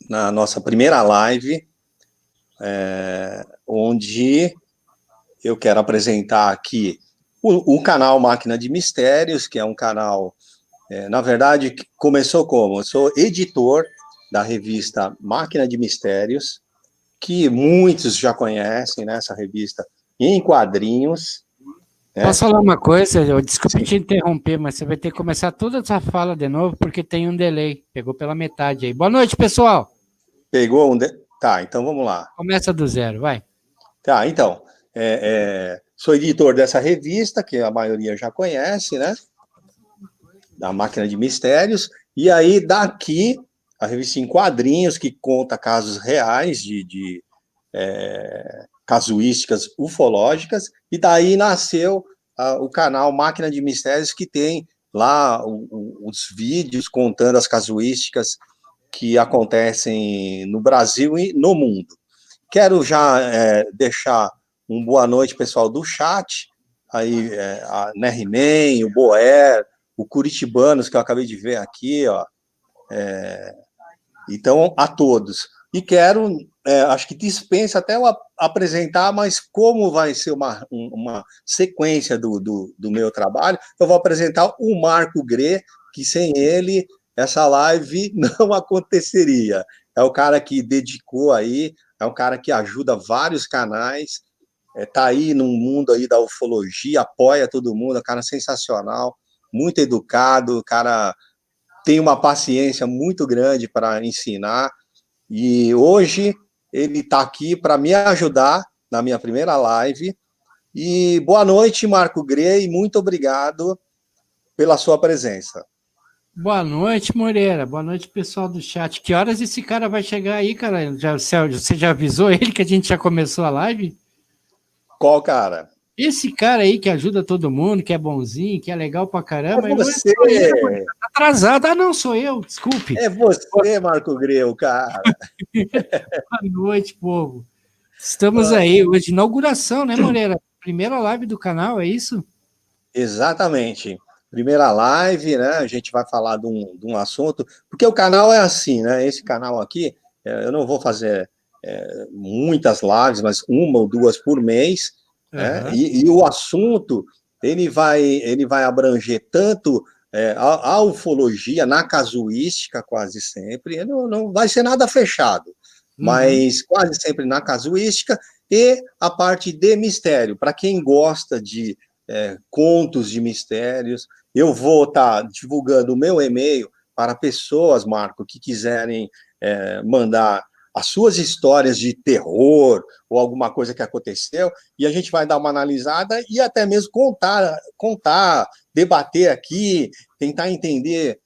na nossa primeira live, onde eu quero apresentar aqui o canal Máquina de Mistérios, que é um canal, na verdade, começou como? Eu sou editor da revista Máquina de Mistérios, que muitos já conhecem, né, essa revista em quadrinhos. Posso falar uma coisa? Desculpe Sim. te interromper, mas você vai ter que começar toda essa fala de novo, porque tem um delay. Pegou pela metade aí. Boa noite, pessoal. Pegou um... Tá, então vamos lá. Começa do zero, vai. Tá, então, sou editor dessa revista, que a maioria já conhece, né? Da Máquina de Mistérios, e aí daqui, a revista em quadrinhos, que conta casos reais de casuísticas ufológicas, e daí nasceu o canal Máquina de Mistérios, que tem lá os vídeos contando as casuísticas que acontecem no Brasil e no mundo. Quero já deixar um boa noite, pessoal do chat, aí a Nerriman, o Boer, o Curitibanos, que eu acabei de ver aqui, ó. Então, a todos. E quero, acho que dispensa até eu apresentar, mas como vai ser uma sequência do meu trabalho, eu vou apresentar o Marco Grê, que sem ele essa live não aconteceria. É o cara que dedicou aí, é um cara que ajuda vários canais, tá aí no mundo aí da ufologia, apoia todo mundo, é um cara sensacional, muito educado, cara tem uma paciência muito grande para ensinar, e hoje ele está aqui para me ajudar na minha primeira live. E boa noite, Marco Grey, e muito obrigado pela sua presença. Boa noite, Moreira. Boa noite, pessoal do chat. Que horas esse cara vai chegar aí, cara? Você já avisou ele que a gente já começou a live? Qual cara? Esse cara aí que ajuda todo mundo, que é bonzinho, que é legal pra caramba. É você! Tá atrasado. Ah, não, sou eu, desculpe. É você, Marco Greu, cara. Boa noite, povo. Estamos aí hoje, inauguração, né, Moreira? Primeira live do canal, é isso? Exatamente. Primeira live, né? A gente vai falar de um assunto, porque o canal é assim, né? Esse canal aqui, eu não vou fazer muitas lives, mas uma ou duas por mês, né? E o assunto ele vai abranger tanto a ufologia na casuística, quase sempre, não vai ser nada fechado, mas quase sempre na casuística, e a parte de mistério, para quem gosta de contos de mistérios. Eu vou estar divulgando o meu e-mail para pessoas, Marco, que quiserem mandar as suas histórias de terror ou alguma coisa que aconteceu, e a gente vai dar uma analisada e até mesmo contar, debater aqui, tentar entender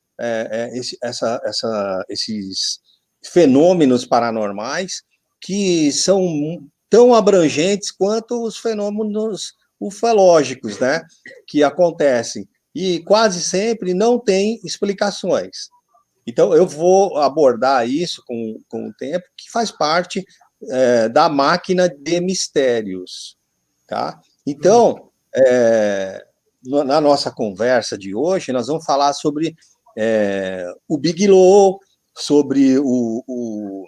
esses fenômenos paranormais que são tão abrangentes quanto os fenômenos ufológicos, né, que acontecem e quase sempre não tem explicações. Então, eu vou abordar isso com o tempo, que faz parte da máquina de mistérios, tá? Então, na nossa conversa de hoje, nós vamos falar sobre o Bigelow, sobre o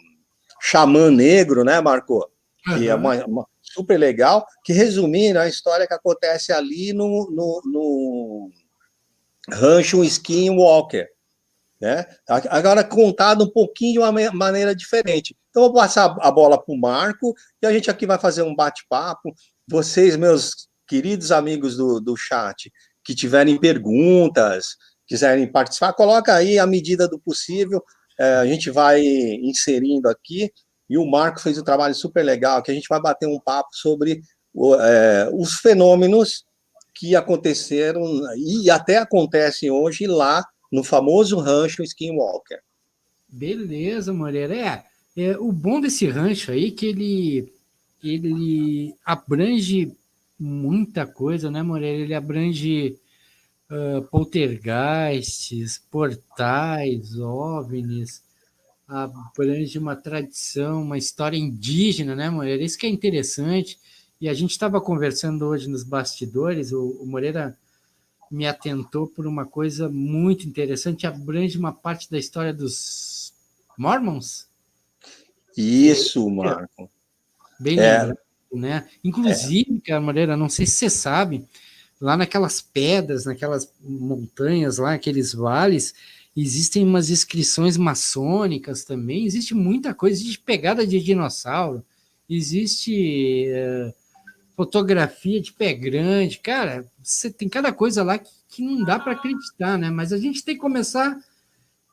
Xamã Negro, né, Marco? Que é uma super legal, que resumindo a história que acontece ali no rancho Skinwalker, né? Agora contado um pouquinho de uma maneira diferente. Então, eu vou passar a bola para o Marco e a gente aqui vai fazer um bate-papo. Vocês, meus queridos amigos do chat, que tiverem perguntas, quiserem participar, coloca aí à medida do possível. A gente vai inserindo aqui. E o Marco fez um trabalho super legal, que a gente vai bater um papo sobre os fenômenos que aconteceram e até acontecem hoje lá no famoso rancho Skinwalker. Beleza, Moreira. O bom desse rancho aí é que ele abrange muita coisa, né, Moreira? Ele abrange poltergeists, portais, OVNIs, abrange uma tradição, uma história indígena, né, Moreira? Isso que é interessante. E a gente estava conversando hoje nos bastidores, o Moreira me atentou por uma coisa muito interessante, abrange uma parte da história dos Mormons. Isso, Marco. Bem lembrado, né? Inclusive, cara, Moreira, não sei se você sabe, lá naquelas pedras, naquelas montanhas lá, aqueles vales, existem umas inscrições maçônicas também, existe muita coisa, existe pegada de dinossauro, existe fotografia de pé grande, cara, você tem cada coisa lá que não dá para acreditar, né? Mas a gente tem que começar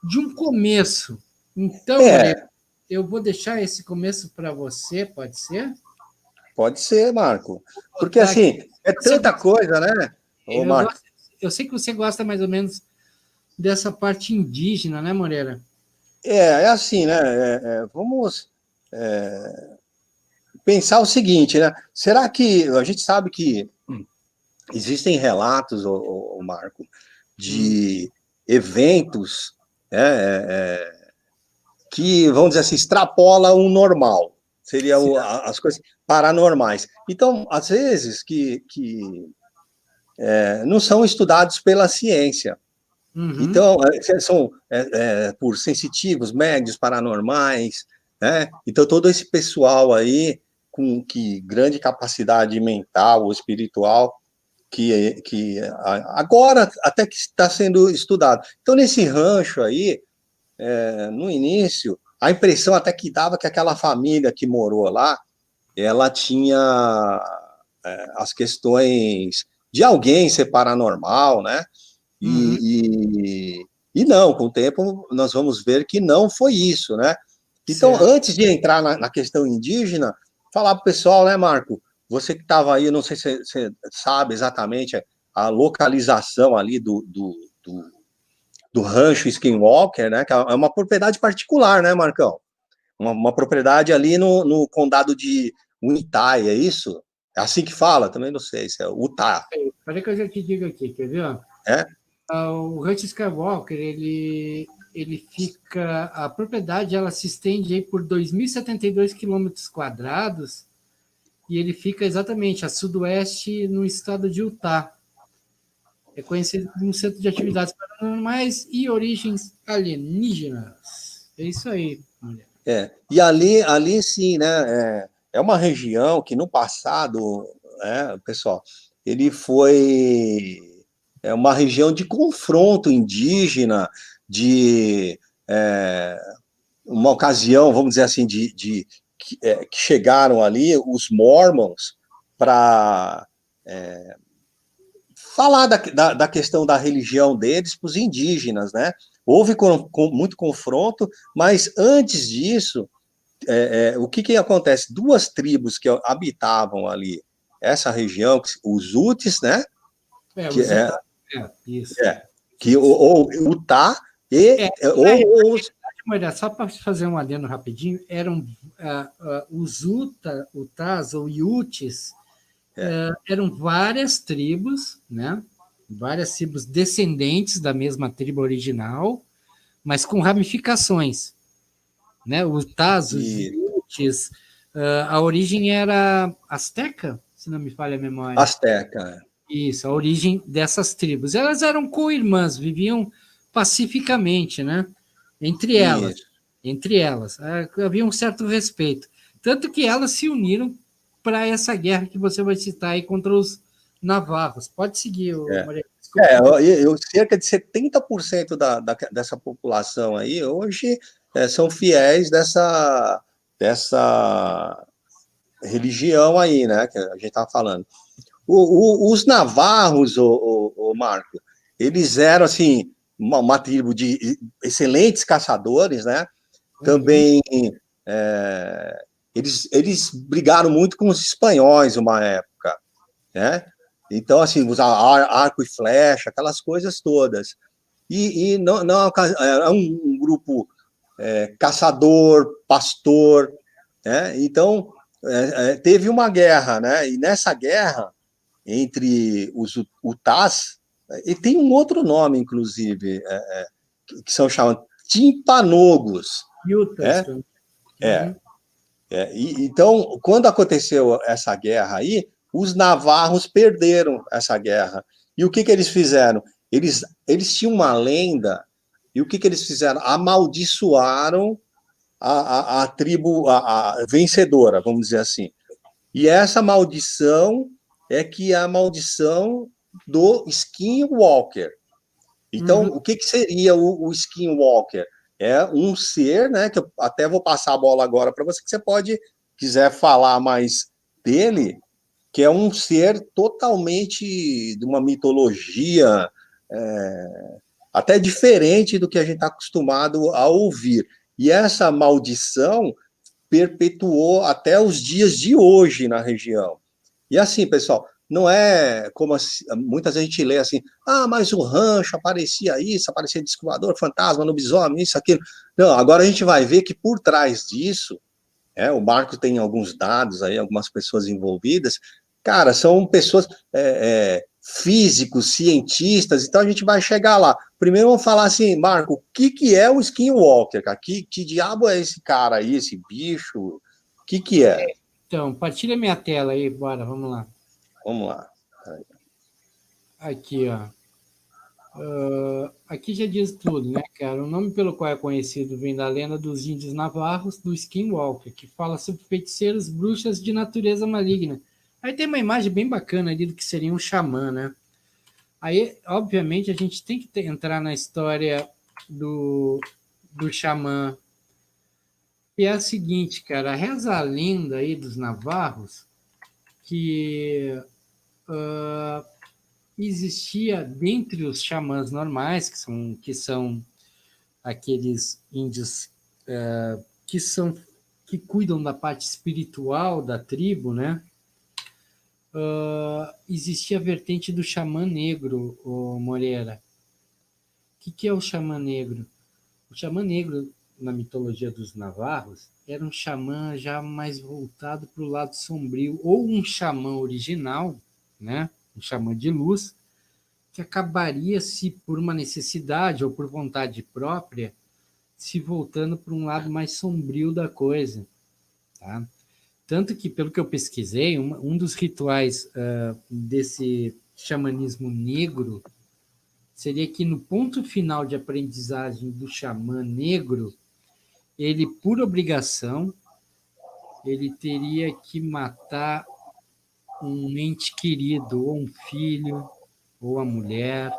de um começo. Então, Moreira, eu vou deixar esse começo para você, pode ser? Pode ser, Marco. Porque, assim, é tanta coisa, né, ô, Marco? Eu sei que você gosta mais ou menos dessa parte indígena, né, Moreira? É assim, né? Vamos pensar o seguinte, né? Será que a gente sabe que existem relatos, ô Marco, de eventos, né, que, vamos dizer assim, extrapola o normal, seria as coisas paranormais. Então, às vezes, que não são estudados pela ciência. Então, são por sensitivos, médios, paranormais, né? Então, todo esse pessoal aí, com grande capacidade mental ou espiritual, que agora até que está sendo estudado. Então, nesse rancho aí, no início, a impressão até que dava que aquela família que morou lá, ela tinha as questões de alguém ser paranormal, né? E não, com o tempo nós vamos ver que não foi isso, né? Então, antes de entrar na questão indígena, falar para o pessoal, né, Marco? Você que estava aí, não sei se você sabe exatamente a localização ali do rancho Skinwalker, né? Que é uma propriedade particular, né, Marcão? Uma propriedade ali no condado de Uitai, é isso? É assim que fala? Também não sei se é Utah. Peraí que eu já te digo aqui, quer ver? O rancho Skywalker, ele fica... A propriedade, ela se estende aí por 2.072 quilômetros quadrados e ele fica exatamente a sudoeste no estado de Utah. É conhecido como um centro de atividades paranormais e origens alienígenas. É isso aí, mulher. E ali sim, né? É uma região que no passado, né, pessoal, ele foi uma região de confronto indígena, de uma ocasião, vamos dizer assim, que chegaram ali os Mormons para falar da questão da religião deles para os indígenas, né? Houve muito confronto, mas antes disso, o que acontece? Duas tribos que habitavam ali essa região, os Utes, né? Ou Utah ou os... Só para fazer um adendo rapidinho, eram os Utahs ou Utes, eram várias tribos, né? Várias tribos descendentes da mesma tribo original, mas com ramificações, né? Os Utahs, os Utes, a origem era asteca, se não me falha a memória. Asteca. Isso, a origem dessas tribos. Elas eram co-irmãs, viviam pacificamente, né? Entre elas. Havia um certo respeito. Tanto que elas se uniram para essa guerra que você vai citar aí contra os navarros. Pode seguir, Maria. Cerca de 70% dessa população aí hoje são fiéis dessa religião aí, né? Que a gente estava falando. Os navarros, o Marco, eles eram assim uma tribo de excelentes caçadores, né? Também eles brigaram muito com os espanhóis uma época, né? Então, assim, usar arco e flecha, aquelas coisas todas. E não era um grupo caçador, pastor, né? Então, teve uma guerra, né? E nessa guerra, entre os Utahs, e tem um outro nome, inclusive, que são chamados timpanogos. Então, quando aconteceu essa guerra aí, os navarros perderam essa guerra. E o que eles fizeram? Eles tinham uma lenda, e o que eles fizeram? Amaldiçoaram a tribo a vencedora, vamos dizer assim. E essa maldição é que é a maldição do Skinwalker. Então, o que seria o Skinwalker? É um ser, né, que eu até vou passar a bola agora para você, que você pode, quiser falar mais dele, que é um ser totalmente de uma mitologia até diferente do que a gente está acostumado a ouvir. E essa maldição perpetuou até os dias de hoje na região. E assim, pessoal, não é como assim, muitas vezes a gente lê assim, mas o rancho aparecia isso, aparecia disco voador, fantasma, lobisomem, isso, aquilo. Não, agora a gente vai ver que por trás disso, o Marco tem alguns dados aí, algumas pessoas envolvidas, cara, são pessoas físicos, cientistas, então a gente vai chegar lá. Primeiro vamos falar assim, Marco, o que é o Skinwalker, cara? Que diabo é esse cara aí, esse bicho? O que é? Então, partilha minha tela aí, bora, vamos lá. Vamos lá. Aqui, ó. Aqui já diz tudo, né, cara? O nome pelo qual é conhecido vem da lenda dos índios navarros do Skinwalker, que fala sobre feiticeiros, bruxas de natureza maligna. Aí tem uma imagem bem bacana ali do que seria um xamã, né? Aí, obviamente, a gente tem que entrar na história do xamã, que é a seguinte, cara, reza a lenda aí dos navarros que existia dentre os xamãs normais, que são aqueles índios que cuidam da parte espiritual da tribo, né? Existia a vertente do xamã negro, Moreira. O que é o xamã negro? O xamã negro, na mitologia dos navarros, era um xamã já mais voltado para o lado sombrio, ou um xamã original, né? Um xamã de luz, que acabaria, se por uma necessidade ou por vontade própria, se voltando para um lado mais sombrio da coisa. Tá? Tanto que, pelo que eu pesquisei, um dos rituais desse xamanismo negro seria que no ponto final de aprendizagem do xamã negro, ele, por obrigação, ele teria que matar um ente querido, ou um filho, ou a mulher,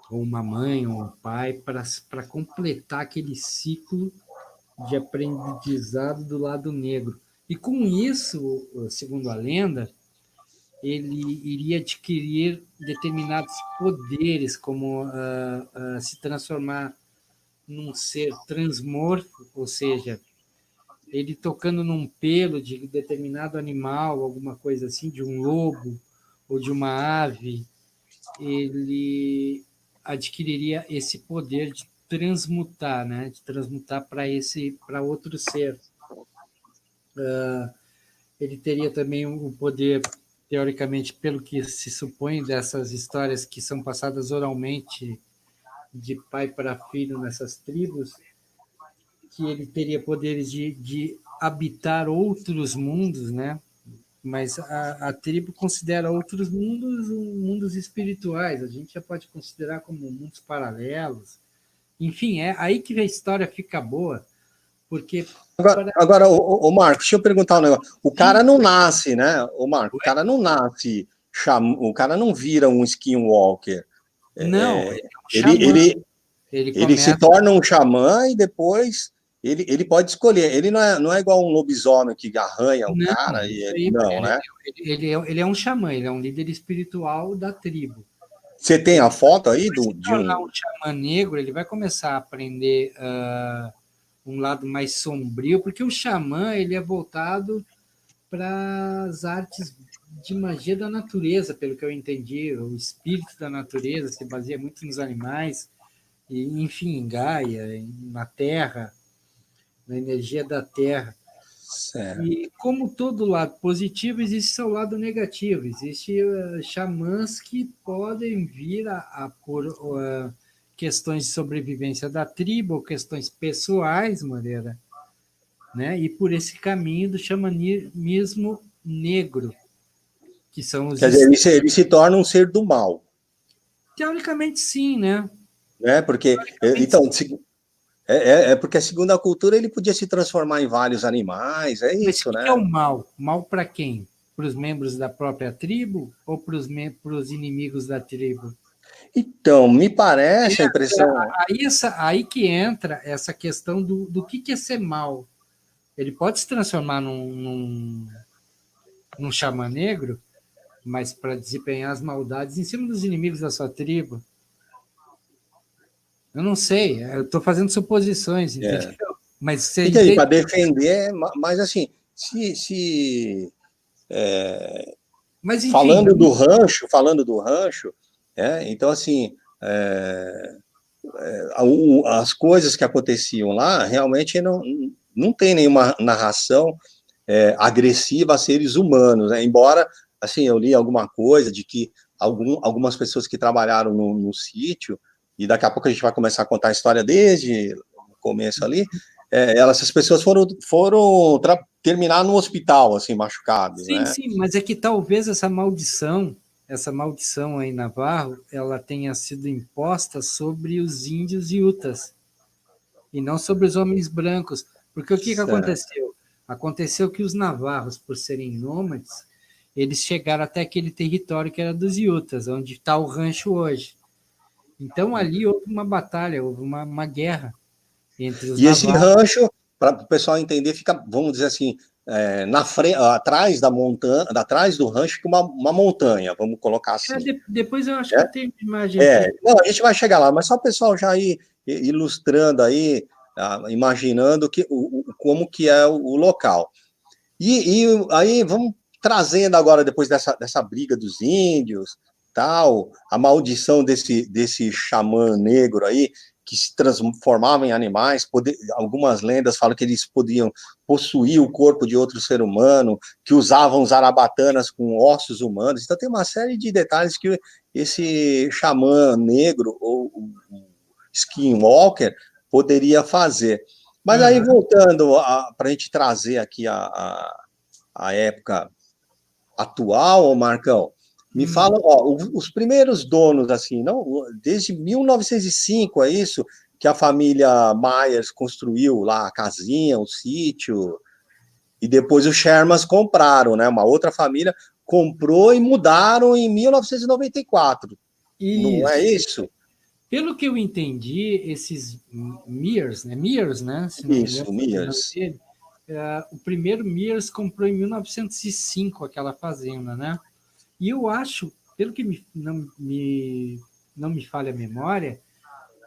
ou uma mãe, ou um pai, para completar aquele ciclo de aprendizado do lado negro. E com isso, segundo a lenda, ele iria adquirir determinados poderes, como se transformar num ser transmorfo, ou seja, ele tocando num pelo de determinado animal, alguma coisa assim, de um lobo ou de uma ave, ele adquiriria esse poder de transmutar, né? De transmutar para outro ser. Ele teria também o poder, teoricamente, pelo que se supõe dessas histórias que são passadas oralmente de pai para filho nessas tribos, que ele teria poderes de habitar outros mundos, né? Mas a tribo considera outros mundos espirituais. A gente já pode considerar como mundos paralelos. Enfim, é aí que a história fica boa, porque... Agora o Marcos, deixa eu perguntar um negócio. O cara não nasce, né, o Marcos? O cara não nasce, o cara não vira um Skinwalker. Não, ele é um xamã. Ele se torna um xamã e depois ele pode escolher. Ele não é igual um lobisomem que arranha o cara. Né? Ele é um xamã, ele é um líder espiritual da tribo. Você tem a foto aí de um xamã negro, ele vai começar a aprender um lado mais sombrio, porque o xamã ele é voltado para as artes de magia da natureza, pelo que eu entendi. O espírito da natureza se baseia muito nos animais, e, enfim, em Gaia, na Terra, na energia da Terra. Certo. E como todo lado positivo, existe seu lado negativo. Existem xamãs que podem vir por questões de sobrevivência da tribo, ou questões pessoais, Moreira, né? E por esse caminho do xamanismo negro, que são os... Quer dizer, ele se torna um ser do mal. Teoricamente, sim, né? Porque, então, É porque, segundo a cultura, ele podia se transformar em vários animais, é Mas isso, o que é né? o mal? Mal para quem? Para os membros da própria tribo ou para os inimigos da tribo? Então, me parece a impressão. Aí que entra essa questão do que é ser mal. Ele pode se transformar num xamã negro, mas para desempenhar as maldades em cima dos inimigos da sua tribo. Eu não sei, eu estou fazendo suposições, entendeu? É. Mas você Entendi, para entende? defender, mas assim, Mas enfim, falando do rancho, então assim, as coisas que aconteciam lá realmente não tem nenhuma narração agressiva a seres humanos, né? Embora, assim, eu li alguma coisa de que algumas pessoas que trabalharam no sítio, e daqui a pouco a gente vai começar a contar a história desde o começo ali, essas pessoas foram terminar no hospital, assim, machucados, sim, né? sim, mas é que talvez essa maldição aí Navarro, ela tenha sido imposta sobre os índios Yutas e não sobre os homens brancos, porque o que Certo. aconteceu? Aconteceu que os navarros, por serem nômades, eles chegaram até aquele território que era dos Yutas, onde está o rancho hoje. Então ali houve uma batalha, houve uma guerra entre os E esse navarros. rancho, para o pessoal entender, fica, vamos dizer assim, na frente, atrás da montanha, atrás do rancho, fica uma montanha, vamos colocar assim. Depois eu acho que Né? eu tenho uma imagem aqui. Não, a gente vai chegar lá, mas só o pessoal já ir ilustrando aí, imaginando como que é o local. E aí vamos trazendo agora, depois dessa briga dos índios, tal, a maldição desse xamã negro aí, que se transformava em animais, algumas lendas falam que eles podiam possuir o corpo de outro ser humano, que usavam zarabatanas com ossos humanos, então tem uma série de detalhes que esse xamã negro, ou o skinwalker, poderia fazer. Mas aí, Uhum. voltando para a gente trazer aqui a época atual, Marcão, me fala, ó, os primeiros donos, assim, não, desde 1905, é isso, que a família Myers construiu lá a casinha, o sítio, e depois os Shermans compraram, né? Uma outra família comprou e mudaram em 1994. Não é Isso. isso? Pelo que eu entendi, esses Mears, né? Se não me engano, Isso, o sobrenome Myers. dele. O primeiro Mears comprou em 1905 aquela fazenda, né? E eu acho, pelo que não me falha a memória,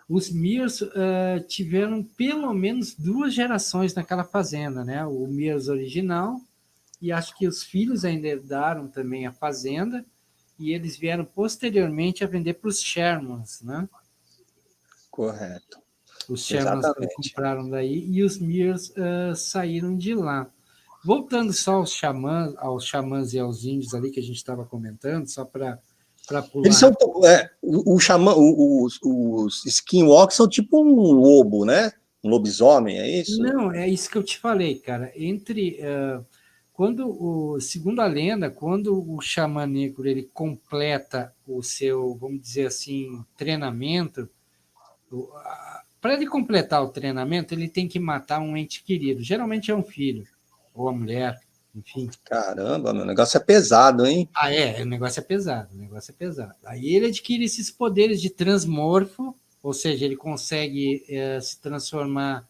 os Mears tiveram pelo menos duas gerações naquela fazenda, né? O Mears original, e acho que os filhos ainda herdaram também a fazenda, e eles vieram posteriormente a vender para os Shermans, né? Correto. Os Shermans Exatamente. compraram daí e os Mears saíram de lá. Voltando só aos xamãs e aos índios ali que a gente estava comentando, só para Eles pular. são, o xamã, os skinwalkers são tipo um lobo, né? Um lobisomem, é isso? Não, é isso que eu te falei, cara. Segundo a lenda, quando o xamã negro ele completa o seu, vamos dizer assim, treinamento, para ele completar o treinamento, ele tem que matar um ente querido. Geralmente é um filho ou a mulher, enfim. Caramba, meu negócio é pesado, hein? O negócio é pesado, o negócio é pesado. Aí ele adquire esses poderes de transmorfo, ou seja, ele consegue se transformar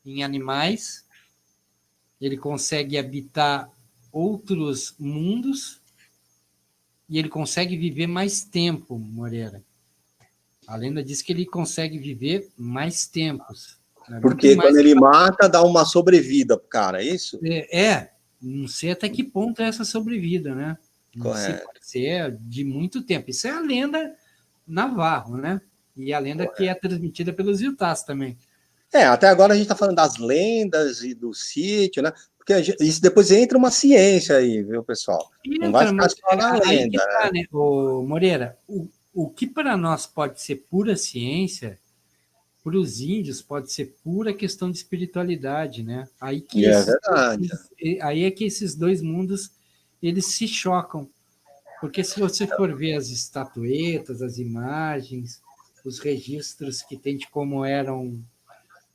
em animais, ele consegue habitar outros mundos e ele consegue viver mais tempo, Moreira. A lenda diz que ele consegue viver mais tempos, né? Muito Porque mais quando que ele mata, dá uma sobrevida pro cara, é isso? não sei até que ponto é essa sobrevida, né? Não sei, Correto, pode ser de muito tempo. Isso é a lenda Navarro, né? E a lenda que é correto. transmitida pelos Utahs também. Até agora a gente está falando das lendas e do sítio, né? Porque isso depois entra uma ciência aí, viu, pessoal? Não vai Entra, ficar mas só na aí que lenda, tá, né? né, ô Moreira? O que para nós pode ser pura ciência, para os índios pode ser pura questão de espiritualidade, né? É verdade. Aí é que esses dois mundos eles se chocam, porque se você for ver as estatuetas, as imagens, os registros que tem de como eram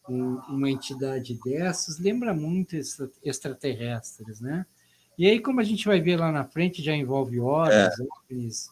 uma entidade dessas, lembra muito extraterrestres, né? E aí, como a gente vai ver lá na frente, já envolve OVNIs.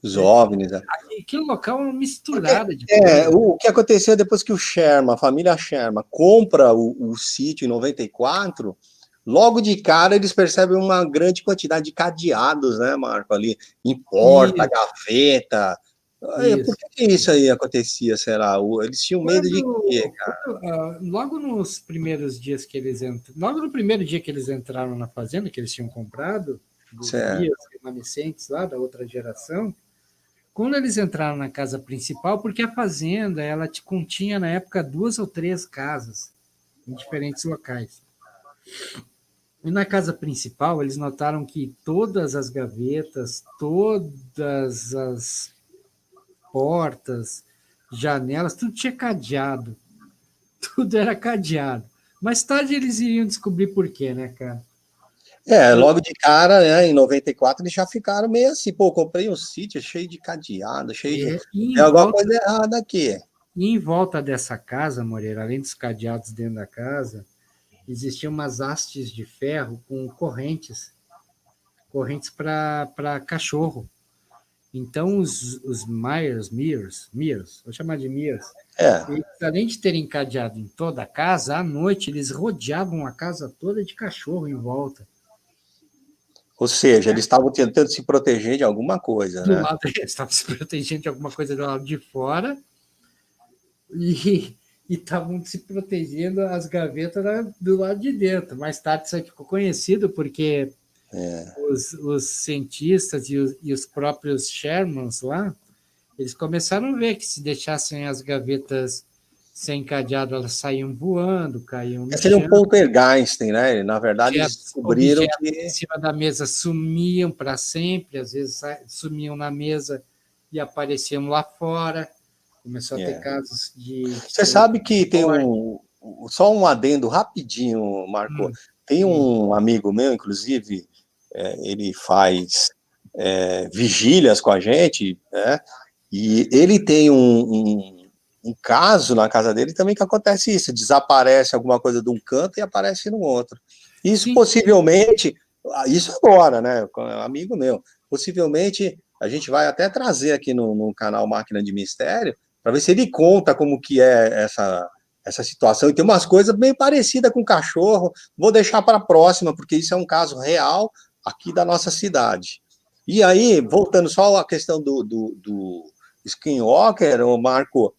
Os OVNIs, né? Aquele local é uma Porque, misturada de coisas. o que aconteceu depois que o Sherman, a família Sherman, compra o sítio em 94, logo de cara eles percebem uma grande quantidade de cadeados, né, Marco, ali, em porta, Isso, gaveta. Por isso. que isso aí acontecia, será? Eles tinham medo de quê, cara? Logo nos primeiros dias que eles entraram, logo no primeiro dia que eles entraram na fazenda, que eles tinham comprado, dos Certo. guias remanescentes lá da outra geração, quando eles entraram na casa principal, porque a fazenda ela continha na época 2 ou 3 casas em diferentes locais. E na casa principal, eles notaram que todas as gavetas, todas as portas, janelas, tudo tinha cadeado. Tudo era cadeado. Mais tarde eles iriam descobrir por quê, né, cara? Logo de cara, né, em 94, eles já ficaram meio assim, pô, comprei um sítio cheio de cadeado, cheio de... E Tem alguma coisa errada aqui. em volta dessa casa, Moreira, além dos cadeados dentro da casa, existiam umas hastes de ferro com correntes para cachorro. Então, os Mears, vou chamar de Mears, É, eles, além de terem cadeado em toda a casa, à noite eles rodeavam a casa toda de cachorro em volta. ou seja, eles estavam tentando se proteger de alguma coisa, Do né? lado, eles estavam se protegendo de alguma coisa do lado de fora e estavam se protegendo as gavetas do lado de dentro. Mais tarde isso aí ficou conhecido porque os cientistas e os próprios Shermans lá, eles começaram a ver que se deixassem as gavetas sem cadeado, elas saíam voando, caíam no Seria um chão, poltergeist, né? Na verdade, eles descobriram objetos em que... cima da mesa sumiam para sempre, às vezes sumiam na mesa e apareciam lá fora. Começou a ter É. casos de Você sabe que tem só um adendo rapidinho, Marco. Hum, Tem hum, um amigo meu, inclusive, ele faz vigílias com a gente, né? E ele tem um caso na casa dele também que acontece isso, desaparece alguma coisa de um canto e aparece no outro. Isso sim, possivelmente, isso agora, né? Amigo meu, possivelmente a gente vai até trazer aqui no canal Máquina de Mistério para ver se ele conta como que é essa situação. E tem umas coisas bem parecidas com cachorro. Vou deixar para a próxima, porque isso é um caso real aqui da nossa cidade. E aí, voltando só à questão do Skinwalker, o Marco,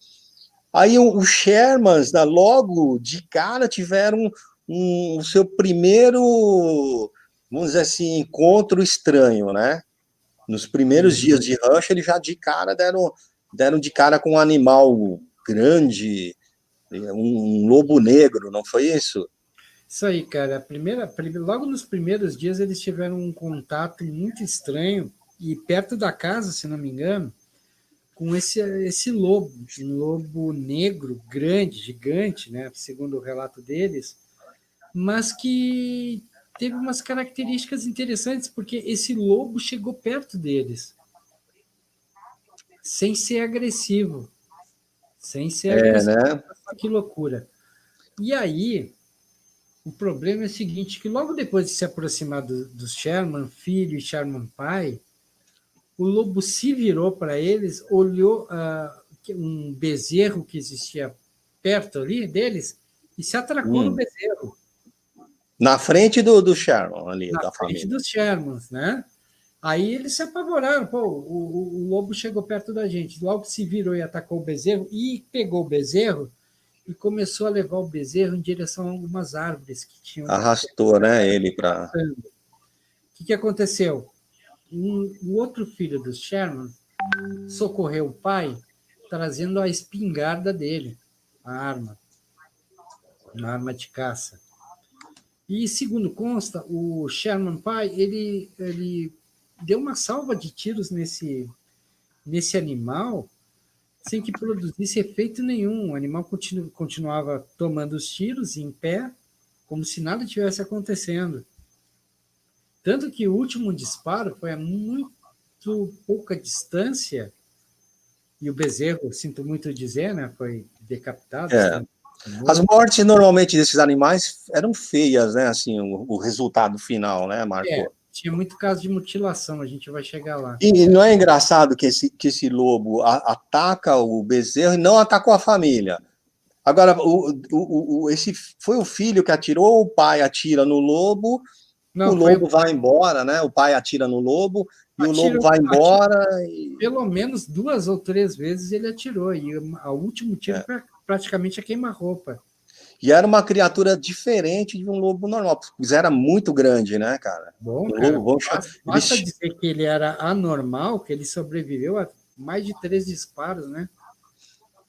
aí os Shermans, logo de cara, tiveram o seu primeiro, vamos dizer assim, encontro estranho, né? Nos primeiros dias de rancho, eles já de cara deram de cara com um animal grande, um lobo negro, não foi isso? isso aí, cara. Logo nos primeiros dias eles tiveram um contato muito estranho e perto da casa, se não me engano, com esse lobo, um lobo negro grande, gigante, né, segundo o relato deles, mas que teve umas características interessantes, porque esse lobo chegou perto deles, sem ser agressivo, sem ser agressivo. Né? Que loucura. E aí, o problema é o seguinte, que logo depois de se aproximar do Sherman filho e Sherman pai, o lobo se virou para eles, olhou um bezerro que existia perto ali deles e se atracou no bezerro. Na frente do Sherman, ali, Na da frente família. dos Shermans, né? Aí eles se apavoraram, pô, o lobo chegou perto da gente, logo se virou e atacou o bezerro e pegou o bezerro e começou a levar o bezerro em direção a algumas árvores que tinham. Arrastou, né, ele para... O que aconteceu? O outro filho dos Sherman socorreu o pai trazendo a espingarda dele, a arma de caça. E, segundo consta, o Sherman pai, ele deu uma salva de tiros nesse animal sem que produzisse efeito nenhum. O animal continuava tomando os tiros em pé, como se nada tivesse acontecendo. Tanto que o último disparo foi a muito pouca distância, e o bezerro, sinto muito dizer, né, foi decapitado. É. As mortes, normalmente, desses animais eram feias, né? Assim, o resultado final, né, Marco? Tinha muito caso de mutilação, a gente vai chegar lá. E não é engraçado que esse lobo ataca o bezerro e não atacou a família. Agora, esse foi o filho que atirou, o pai atira no lobo, Não, o lobo vai embora, né? O pai atira no lobo e o lobo vai embora. Pelo menos 2 ou 3 vezes ele atirou, e o último tiro praticamente é queima-roupa. E era uma criatura diferente de um lobo normal, porque era muito grande, né, cara? Bom, cara, basta dizer que ele era anormal, que ele sobreviveu a mais de 3 disparos, né?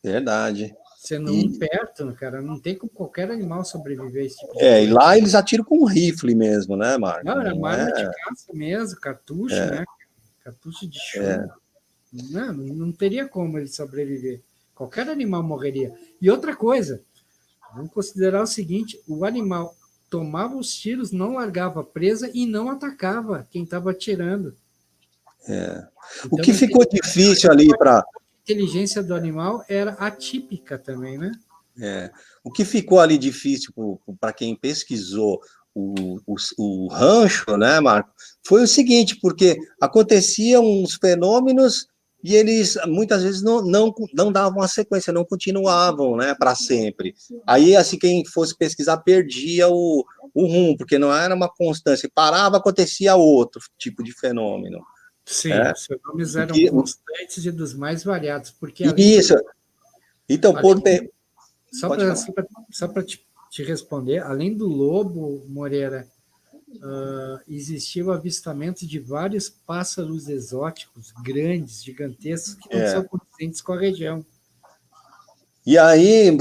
Verdade. Sendo um perto, cara, não tem como qualquer animal sobreviver a esse tipo de coisa. E lá eles atiram com um rifle mesmo, né, Marco? Não, era uma arma de caça mesmo, cartucho, né? Cartucho de chumbo. Não teria como ele sobreviver. Qualquer animal morreria. E outra coisa, vamos considerar o seguinte, o animal tomava os tiros, não largava a presa e não atacava quem estava atirando. Então, o que ficou difícil ali para... A inteligência do animal era atípica também, né? O que ficou ali difícil para quem pesquisou o rancho, né, Marco, foi o seguinte, porque aconteciam uns fenômenos e eles muitas vezes não davam a sequência, não continuavam, né, para sempre. Aí, assim, quem fosse pesquisar perdia o rumo, porque não era uma constância. Parava, acontecia outro tipo de fenômeno. Sim, os fenômenos eram constantes e dos mais variados. Porque isso. Então, só para te responder, além do lobo, Moreira, existia o avistamento de vários pássaros exóticos, grandes, gigantescos, que não são condizentes com a região. E aí,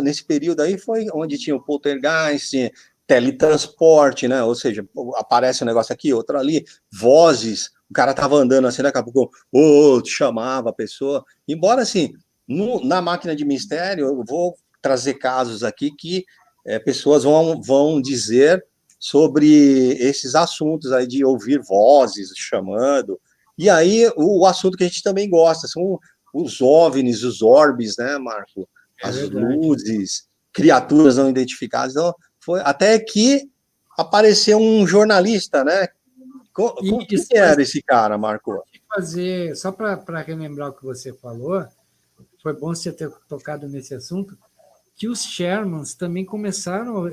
nesse período aí, foi onde tinha o poltergeist, teletransporte, né? Ou seja, aparece um negócio aqui, outro ali, vozes, o cara tava andando assim, daqui a pouco, te chamava a pessoa. Embora, assim, na máquina de mistério, eu vou trazer casos aqui que pessoas vão dizer sobre esses assuntos aí de ouvir vozes chamando. E aí, o assunto que a gente também gosta, são os OVNIs, os orbes, né, Marco? As luzes, criaturas não identificadas. Então, foi até que apareceu um jornalista, né? Quem era esse cara, Marco? Só para relembrar o que você falou, foi bom você ter tocado nesse assunto, que os Shermans também começaram,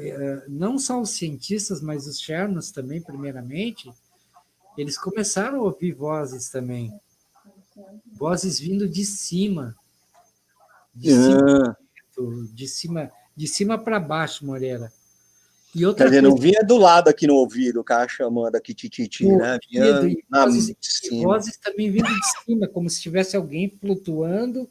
não só os cientistas, mas os Shermans também, primeiramente, eles começaram a ouvir vozes também. Vozes vindo de cima. De cima para baixo, Moreira. E outra coisa, não vinha do lado aqui no ouvido, o cara chamando aqui tititi, né? Vozes também vindo de cima, como se tivesse alguém flutuando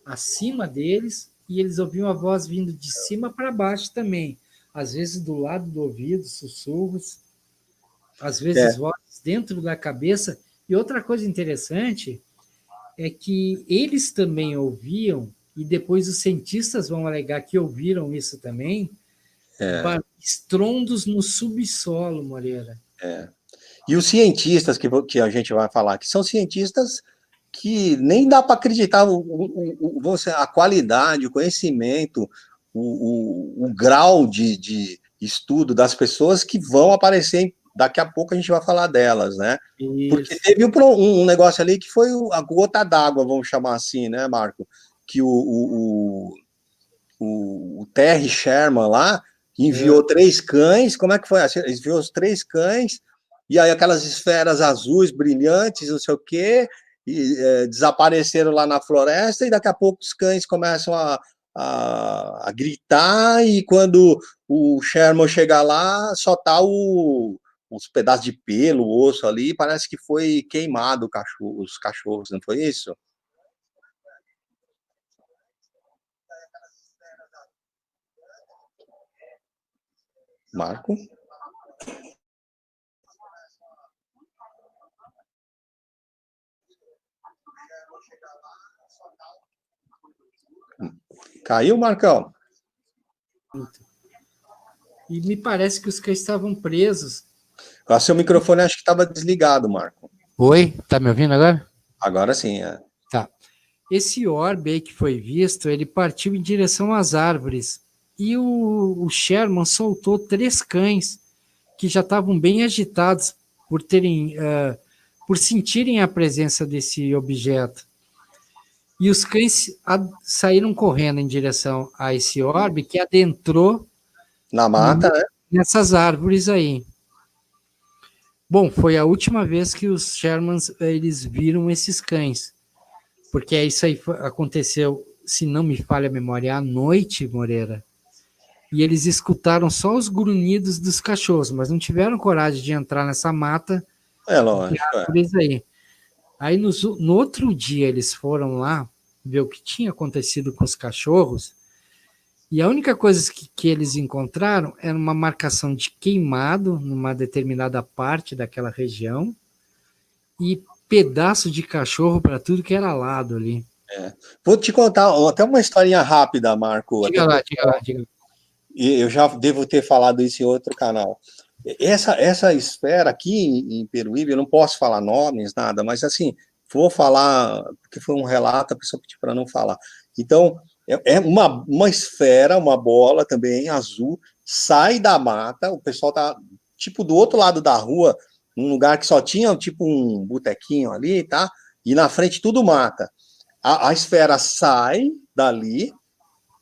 acima deles, e eles ouviam a voz vindo de cima para baixo também. Às vezes do lado do ouvido, sussurros, às vezes vozes dentro da cabeça. E outra coisa interessante é que eles também ouviam, e depois os cientistas vão alegar que ouviram isso também, estrondos no subsolo, Moreira. E os cientistas que a gente vai falar, que são cientistas que nem dá para acreditar a qualidade, o conhecimento, o grau de estudo das pessoas que vão aparecer. Daqui a pouco a gente vai falar delas, né? Isso. Porque teve um negócio ali que foi a gota d'água, vamos chamar assim, né, Marco? Que o Terry Sherman lá enviou 3 cães. Como é que foi? Ele enviou os 3 cães, e aí aquelas esferas azuis brilhantes, não sei o quê, e desapareceram lá na floresta, e daqui a pouco os cães começam a gritar, e quando o Sherman chega lá, só tá uns pedaços de pelo, osso ali, parece que foi queimado os cachorros, não foi isso? Marco? Caiu, Marcão? E me parece que os cães estavam presos. O seu microfone acho que estava desligado, Marco. Oi, tá me ouvindo agora? Agora sim, Tá. Esse orbe aí que foi visto, ele partiu em direção às árvores. e o Sherman soltou 3 cães que já estavam bem agitados por por sentirem a presença desse objeto. E os cães saíram correndo em direção a esse orbe que adentrou Na mata, né? nessas árvores aí. Bom, foi a última vez que os Shermans eles viram esses cães, porque isso aí aconteceu, se não me falha a memória, à noite, Moreira. E eles escutaram só os grunhidos dos cachorros, mas não tiveram coragem de entrar nessa mata É de lógico. árvores aí. Aí no outro dia eles foram lá ver o que tinha acontecido com os cachorros, e a única coisa que eles encontraram era uma marcação de queimado numa determinada parte daquela região e pedaço de cachorro para tudo que era lado ali. Vou te contar até uma historinha rápida, Marco. Diga Até lá, diga lá, diga lá. e eu já devo ter falado isso em outro canal. Essa esfera aqui em Peruíbe, eu não posso falar nomes, nada, mas assim, vou falar, porque foi um relato, a pessoa pediu para não falar. Então, é uma esfera, uma bola também azul, sai da mata, o pessoal tá tipo do outro lado da rua, num lugar que só tinha tipo um botequinho ali, tá? E na frente tudo mata. A esfera sai dali,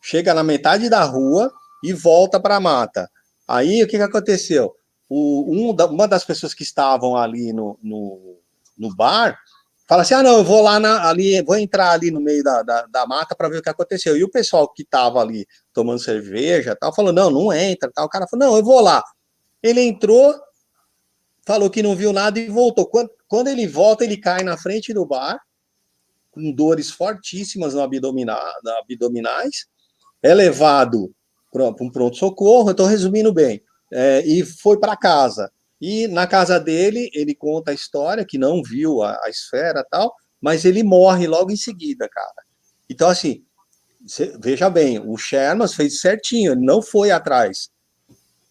chega na metade da rua e volta para a mata. Aí o que aconteceu? Uma das pessoas que estavam ali no bar fala assim: ah, não, eu vou lá ali, vou entrar ali no meio da mata para ver o que aconteceu. E o pessoal que estava ali tomando cerveja tal, falou: não, não entra. Tal. O cara falou: não, eu vou lá. Ele entrou, falou que não viu nada e voltou. Quando ele volta, ele cai na frente do bar, com dores fortíssimas no abdominais, é levado para um pronto-socorro, estou resumindo bem, e foi para casa. E na casa dele, ele conta a história, que não viu a esfera e tal, mas ele morre logo em seguida, cara. Então, assim, veja bem, o Sherman fez certinho, ele não foi atrás.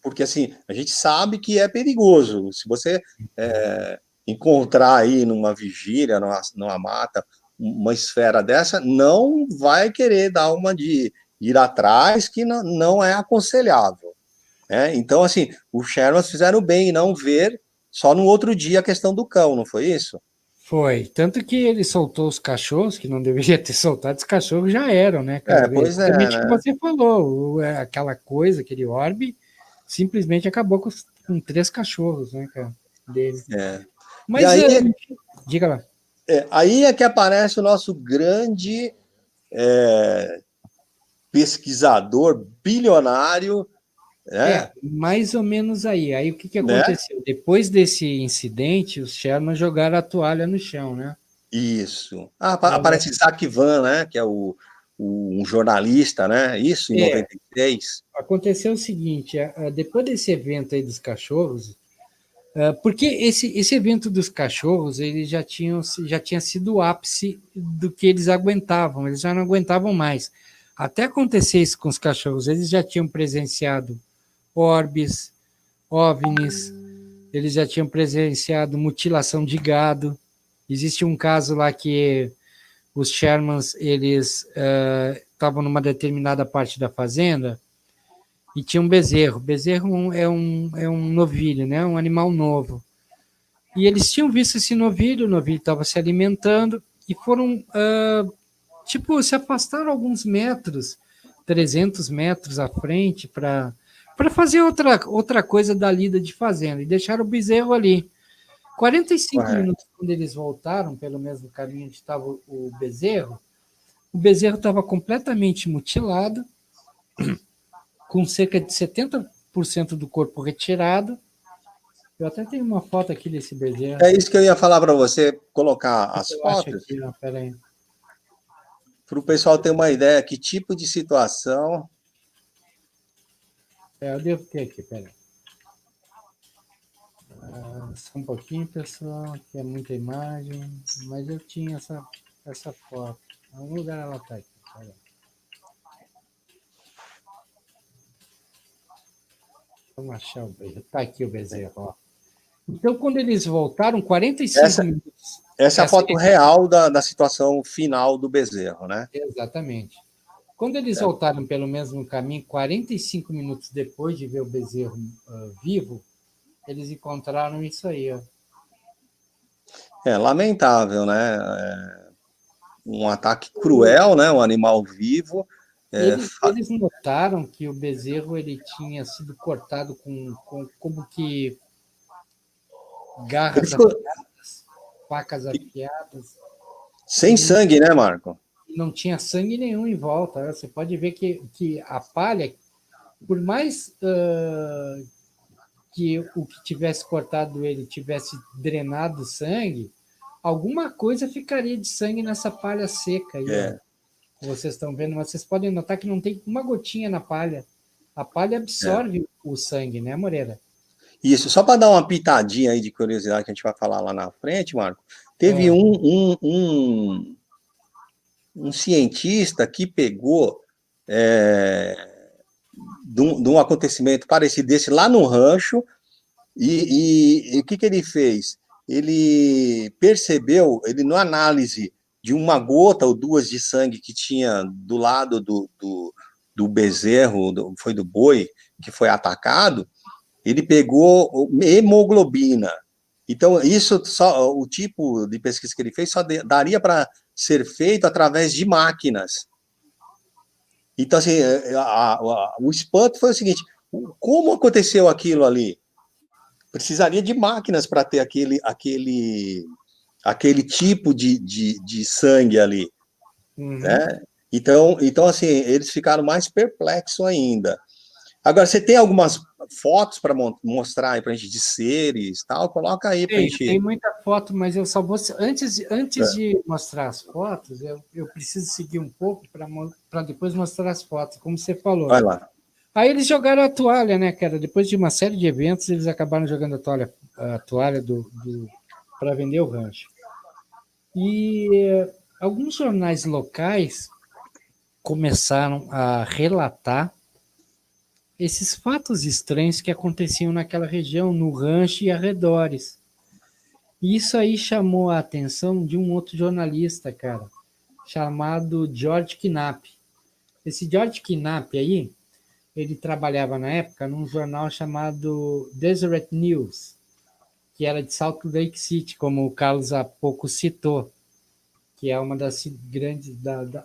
Porque, assim, a gente sabe que é perigoso. Se você encontrar aí numa vigília, numa mata, uma esfera dessa, não vai querer dar uma de ir atrás, que não é aconselhável. Né? Então, assim, os Shermans fizeram bem em não ver só no outro dia a questão do cão, não foi isso? Foi. Tanto que ele soltou os cachorros, que não deveria ter soltado, os cachorros já eram, né, cara? Pois é, Exatamente o que né? você falou. Aquela coisa, aquele orbe, simplesmente acabou com 3 cachorros, né, cara? Dele. É. E Mas, aí, diga lá. aí é que aparece o nosso grande pesquisador bilionário, né? Mais ou menos aí. Aí o que né? aconteceu? Depois desse incidente, os Sherman jogaram a toalha no chão, né? Isso. Aparece Isaac Van, né? Que é um jornalista, né? Isso, em 93. Aconteceu o seguinte, depois desse evento aí dos cachorros, porque esse evento dos cachorros, ele já tinha sido o ápice do que eles aguentavam, eles já não aguentavam mais. Até acontecer isso com os cachorros, eles já tinham presenciado orbes, OVNIs, eles já tinham presenciado mutilação de gado. Existe um caso lá que os Shermans, eles estavam numa determinada parte da fazenda e tinha um bezerro. Bezerro é um novilho, né? Um animal novo. E eles tinham visto esse novilho, o novilho estava se alimentando e foram, se afastaram alguns metros, 300 metros à frente para fazer outra coisa da lida de fazenda e deixaram o bezerro ali. 45 minutos, quando eles voltaram pelo mesmo caminho onde estava o bezerro estava completamente mutilado, com cerca de 70% do corpo retirado. Eu até tenho uma foto aqui desse bezerro. É isso que eu ia falar para você, colocar as fotos, para o pessoal ter uma ideia que tipo de situação. Eu devo ter aqui, peraí. Só um pouquinho, pessoal, que é muita imagem, mas eu tinha essa foto. Em algum lugar ela está aqui. Peraí. Vamos achar o bezerro. Está aqui o bezerro, ó. Então, quando eles voltaram, 45 minutos. Essa é a foto real da situação final do bezerro, né? Exatamente. Quando eles voltaram pelo mesmo caminho, 45 minutos depois de ver o bezerro vivo, eles encontraram isso aí. Ó. É lamentável, né? Um ataque cruel, né? Um animal vivo. Eles notaram que o bezerro ele tinha sido cortado com como que garras afiadas, facas afiadas. Sem sangue, né, Marco? Não tinha sangue nenhum em volta. Você pode ver que a palha, por mais que o que tivesse cortado ele tivesse drenado sangue, alguma coisa ficaria de sangue nessa palha seca aí, ó. Vocês estão vendo, mas vocês podem notar que não tem uma gotinha na palha. A palha absorve o sangue, né, Moreira? Isso, só para dar uma pitadinha aí de curiosidade que a gente vai falar lá na frente, Marco, teve um cientista que pegou de um acontecimento parecido desse lá no rancho, e o que ele fez? Ele percebeu, ele na análise de uma gota ou duas de sangue que tinha do lado do bezerro, foi do boi que foi atacado, ele pegou hemoglobina. Então, isso só, o tipo de pesquisa que ele fez só daria para ser feito através de máquinas. Então, assim, o espanto foi o seguinte: como aconteceu aquilo ali? Precisaria de máquinas para ter aquele tipo de sangue ali. Né? Então, assim, eles ficaram mais perplexos ainda. Agora, você tem algumas fotos para mostrar aí para a gente de seres tal? Coloca aí para a gente. Tem muita foto, mas eu só vou. Antes de mostrar as fotos, eu preciso seguir um pouco para depois mostrar as fotos, como você falou. Vai lá. Aí eles jogaram a toalha, né, cara? Depois de uma série de eventos, eles acabaram jogando a toalha para vender o rancho. E alguns jornais locais começaram a relatar esses fatos estranhos que aconteciam naquela região, no rancho e arredores. E isso aí chamou a atenção de um outro jornalista, cara, chamado George Knapp. Esse George Knapp aí, ele trabalhava na época num jornal chamado Deseret News, que era de Salt Lake City, como o Carlos há pouco citou, que é uma das grandes,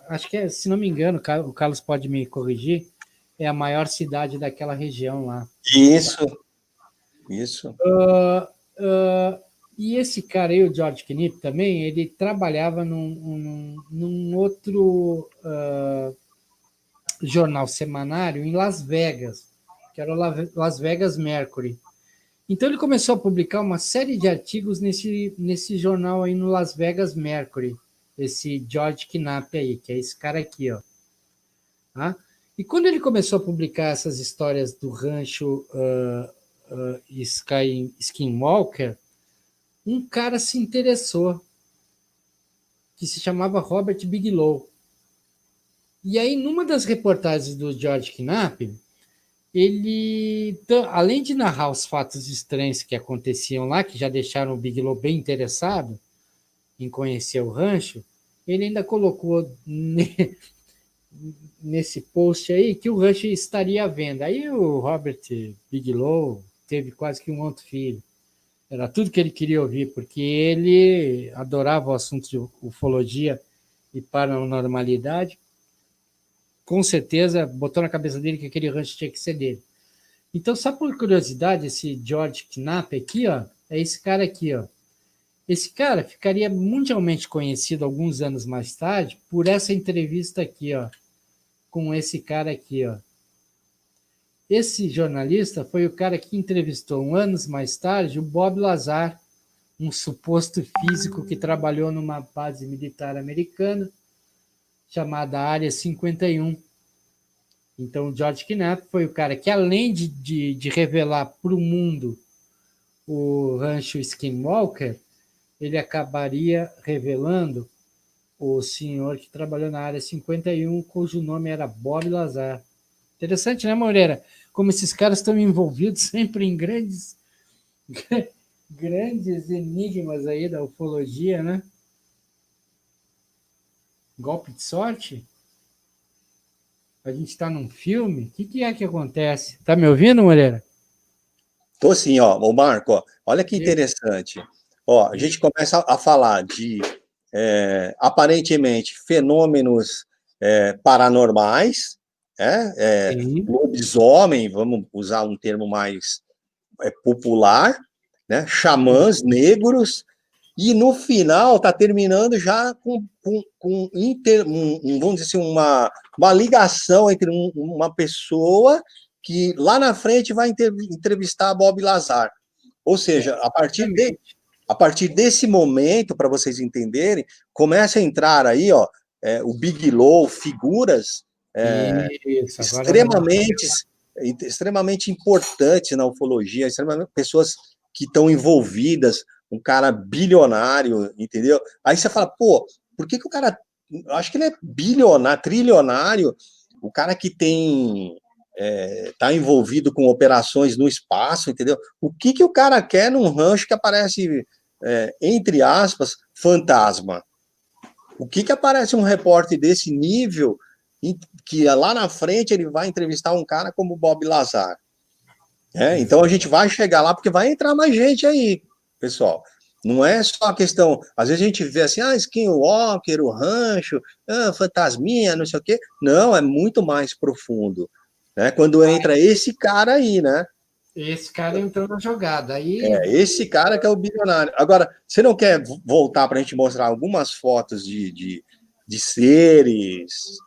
acho que se não me engano, o Carlos pode me corrigir, é a maior cidade daquela região lá. Isso. E esse cara aí, o George Knapp também, ele trabalhava num outro jornal semanário em Las Vegas, que era o Las Vegas Mercury. Então ele começou a publicar uma série de artigos nesse jornal aí no Las Vegas Mercury, esse George Knapp aí, que é esse cara aqui, ó. Tá? E quando ele começou a publicar essas histórias do rancho Skinwalker, um cara se interessou, que se chamava Robert Bigelow. E aí, numa das reportagens do George Knapp, ele, além de narrar os fatos estranhos que aconteciam lá, que já deixaram o Bigelow bem interessado em conhecer o rancho, ele ainda colocou nesse post aí que o rancho estaria à venda. Aí o Robert Bigelow teve quase que um outro filho. Era tudo que ele queria ouvir, porque ele adorava o assunto de ufologia e paranormalidade. Com certeza, botou na cabeça dele que aquele rancho tinha que ser dele. Então, só por curiosidade, esse George Knapp aqui, ó, é esse cara aqui, ó. Esse cara ficaria mundialmente conhecido alguns anos mais tarde por essa entrevista aqui, ó, com esse cara aqui, ó. Esse jornalista foi o cara que entrevistou, anos mais tarde, o Bob Lazar, um suposto físico que trabalhou numa base militar americana chamada Área 51. Então, o George Knapp foi o cara que, além de revelar para o mundo o rancho Skinwalker, ele acabaria revelando o senhor que trabalhou na Área 51, cujo nome era Bob Lazar. Interessante, né, Moreira? Como esses caras estão envolvidos sempre em grandes enigmas aí da ufologia, né? Golpe de sorte? a gente está num filme, o que é que acontece? Tá me ouvindo, Moreira? Tô sim, ó, o Marco, ó, olha que interessante. Ó, a gente começa a falar de aparentemente fenômenos paranormais, Sim. lobisomem, vamos usar um termo mais popular, né? Xamãs negros, e no final está terminando já vamos dizer assim, uma ligação entre uma pessoa que lá na frente vai entrevistar Bob Lazar. Ou seja, Exatamente. a partir desse momento, para vocês entenderem, começa a entrar aí, ó, o Big Low, figuras Isso, agora vai. extremamente, extremamente importantes na ufologia, pessoas que estão envolvidas, um cara bilionário, entendeu? Aí você fala, pô, por que o cara, acho que ele é bilionário, trilionário, o cara que tem tá envolvido com operações no espaço, entendeu? O que o cara quer num rancho que aparece, entre aspas, fantasma? O que aparece um repórter desse nível que lá na frente ele vai entrevistar um cara como o Bob Lazar? Então a gente vai chegar lá porque vai entrar mais gente aí, pessoal. Não é só a questão. Às vezes a gente vê assim, Skinwalker, o rancho, fantasminha, não sei o quê. Não, é muito mais profundo. Né? Quando entra esse cara aí, né? Esse cara entrou na jogada. Aí, Esse cara que é o bilionário. Agora, você não quer voltar para a gente mostrar algumas fotos de seres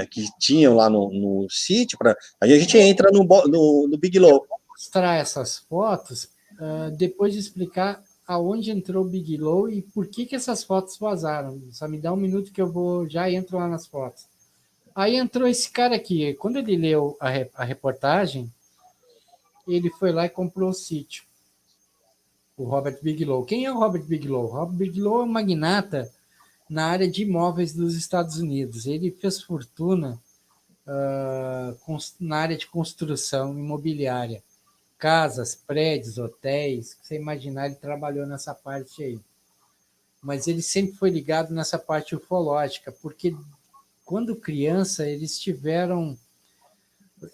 que tinham lá no sítio? Aí a gente entra no Big Low. mostrar essas fotos, depois de explicar aonde entrou o Big Low e por que essas fotos vazaram. Só me dá um minuto que já entro lá nas fotos. Aí entrou esse cara aqui. Quando ele leu a reportagem, ele foi lá e comprou o sítio. O Robert Bigelow. Quem é o Robert Bigelow? O Robert Bigelow é um magnata na área de imóveis dos Estados Unidos. Ele fez fortuna na área de construção imobiliária. Casas, prédios, hotéis. Você imaginar, ele trabalhou nessa parte aí. Mas ele sempre foi ligado nessa parte ufológica, porque quando criança eles tiveram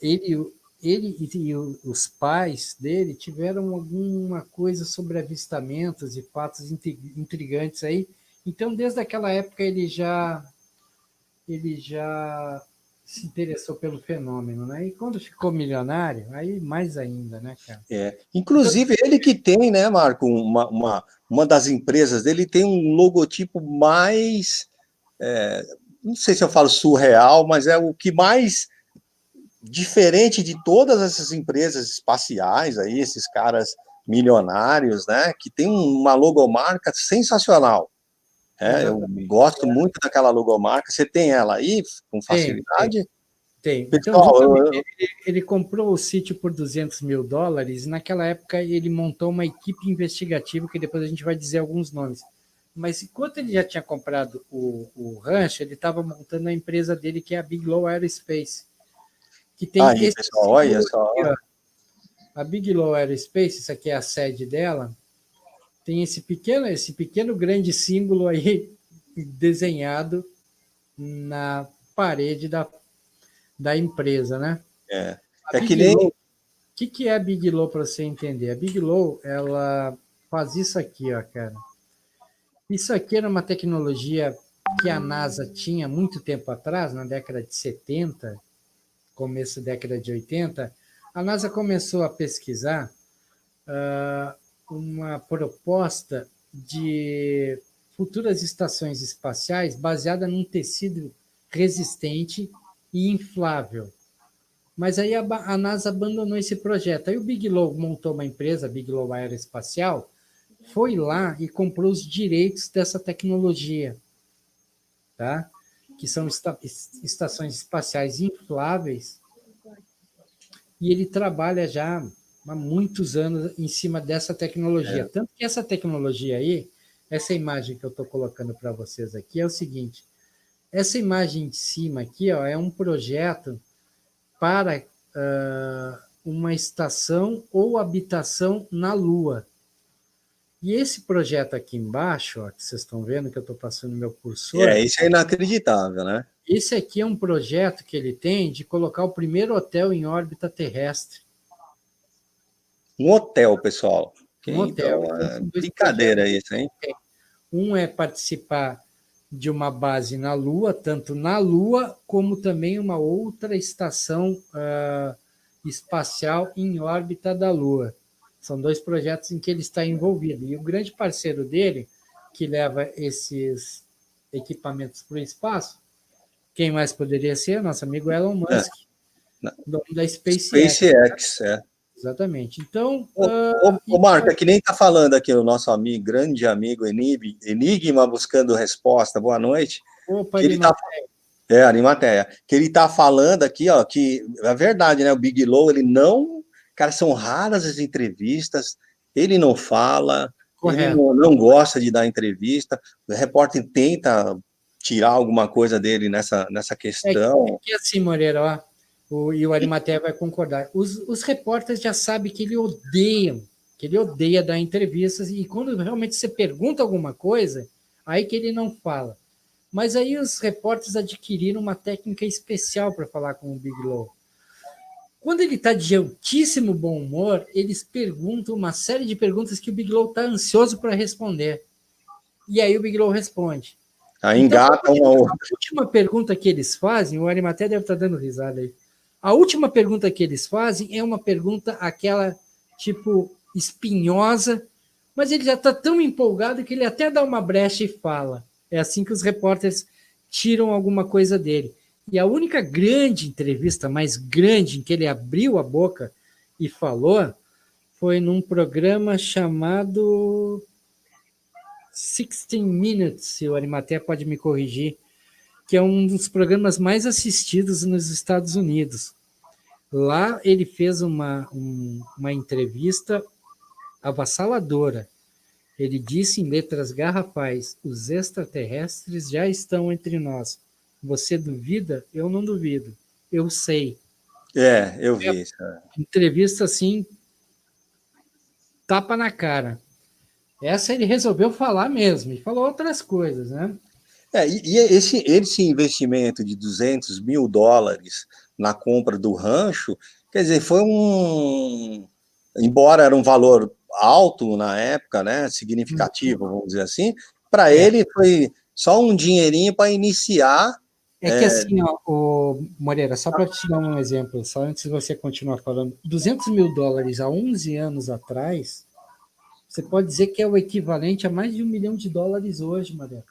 ele e os pais dele tiveram alguma coisa sobre avistamentos e fatos intrigantes aí. Então, desde aquela época ele já se interessou pelo fenômeno, né? E quando ficou milionário, aí mais ainda, né, cara? Então, Inclusive, ele que tem, né, Marco, uma das empresas dele tem um logotipo mais, não sei se eu falo surreal, mas é o que mais diferente de todas essas empresas espaciais aí, esses caras milionários, né, que tem uma logomarca sensacional. Eu exatamente. gosto muito daquela logomarca. Você tem ela aí com Tem, tem. facilidade? Tem. Então, Pessoal, justamente, ele comprou o sítio por $200 mil, e naquela época ele montou uma equipe investigativa, que depois a gente vai dizer alguns nomes. Mas enquanto ele já tinha comprado o rancho, ele estava montando a empresa dele, que é a Bigelow Aerospace, que tem aí, esse pessoal, olha símbolo aqui, só. ó. A Bigelow Aerospace, isso aqui é a sede dela, tem esse pequeno grande símbolo aí desenhado na parede da empresa, né? É, A é que nem. Bigelow, que é a Bigelow para você entender? A Bigelow, ela faz isso aqui, ó, cara. Isso aqui era uma tecnologia que a NASA tinha muito tempo atrás, na década de 70, começo da década de 80. A NASA começou a pesquisar uma proposta de futuras estações espaciais baseada num tecido resistente e inflável. Mas aí a NASA abandonou esse projeto. Aí o Bigelow montou uma empresa, a Bigelow Aeroespacial, foi lá e comprou os direitos dessa tecnologia, tá? Que são estações espaciais infláveis, e ele trabalha já há muitos anos em cima dessa tecnologia. Tanto que essa tecnologia aí, essa imagem que eu estou colocando para vocês aqui, é o seguinte: essa imagem de cima aqui, ó, é um projeto para uma estação ou habitação na Lua. E esse projeto aqui embaixo, ó, que vocês estão vendo, que eu estou passando meu cursor, Isso é inacreditável, né? Esse aqui é um projeto que ele tem de colocar o primeiro hotel em órbita terrestre. Um hotel, pessoal. Um hotel. Então, Então, é são dois brincadeira projetos. isso, hein? Um é participar de uma base na Lua, tanto na Lua como também uma outra estação espacial em órbita da Lua. São dois projetos em que ele está envolvido. E o grande parceiro dele, que leva esses equipamentos para o espaço, quem mais poderia ser? Nosso amigo Elon Musk, dono da SpaceX. SpaceX, Exatamente. Então, ô Marco, é que nem está falando aqui o nosso amigo, grande amigo Enigma buscando resposta, boa noite. opa, Que ele tá, Arimateia, que ele está falando aqui, ó, que é verdade, né? O Bigelow, ele não, cara, são raras as entrevistas, ele não fala, ele não gosta de dar entrevista, o repórter tenta tirar alguma coisa dele nessa questão. É que assim, Moreira, e o Arimateia vai concordar. Os repórteres já sabem que ele odeia dar entrevistas, e quando realmente você pergunta alguma coisa, aí que ele não fala. Mas aí os repórteres adquiriram uma técnica especial para falar com o Bigelow. Quando ele está de altíssimo bom humor, eles perguntam uma série de perguntas que o Bigelow está ansioso para responder. E aí o Bigelow responde. Aí engata uma outra. A última pergunta que eles fazem, o Arimateia deve estar dando risada aí. A última pergunta que eles fazem é uma pergunta aquela, tipo, espinhosa, mas ele já está tão empolgado que ele até dá uma brecha e fala. É assim que os repórteres tiram alguma coisa dele. E a única grande entrevista, mais grande, em que ele abriu a boca e falou, foi num programa chamado 16 Minutes, se o Arimateia pode me corrigir, que é um dos programas mais assistidos nos Estados Unidos. Lá ele fez uma entrevista avassaladora. Ele disse em letras garrafais: os extraterrestres já estão entre nós. Você duvida? Eu não duvido. Eu sei. Eu vi isso. Entrevista assim, tapa na cara. Essa ele resolveu falar mesmo, e falou outras coisas, né? E esse investimento de $200 mil na compra do rancho, quer dizer, foi embora era um valor alto na época, né, significativo, vamos dizer assim, para ele foi só um dinheirinho para iniciar. É que assim, ó, Moreira, só para te dar um exemplo, só antes de você continuar falando, $200 mil há 11 anos atrás, você pode dizer que é o equivalente a mais de $1 milhão hoje, Moreira.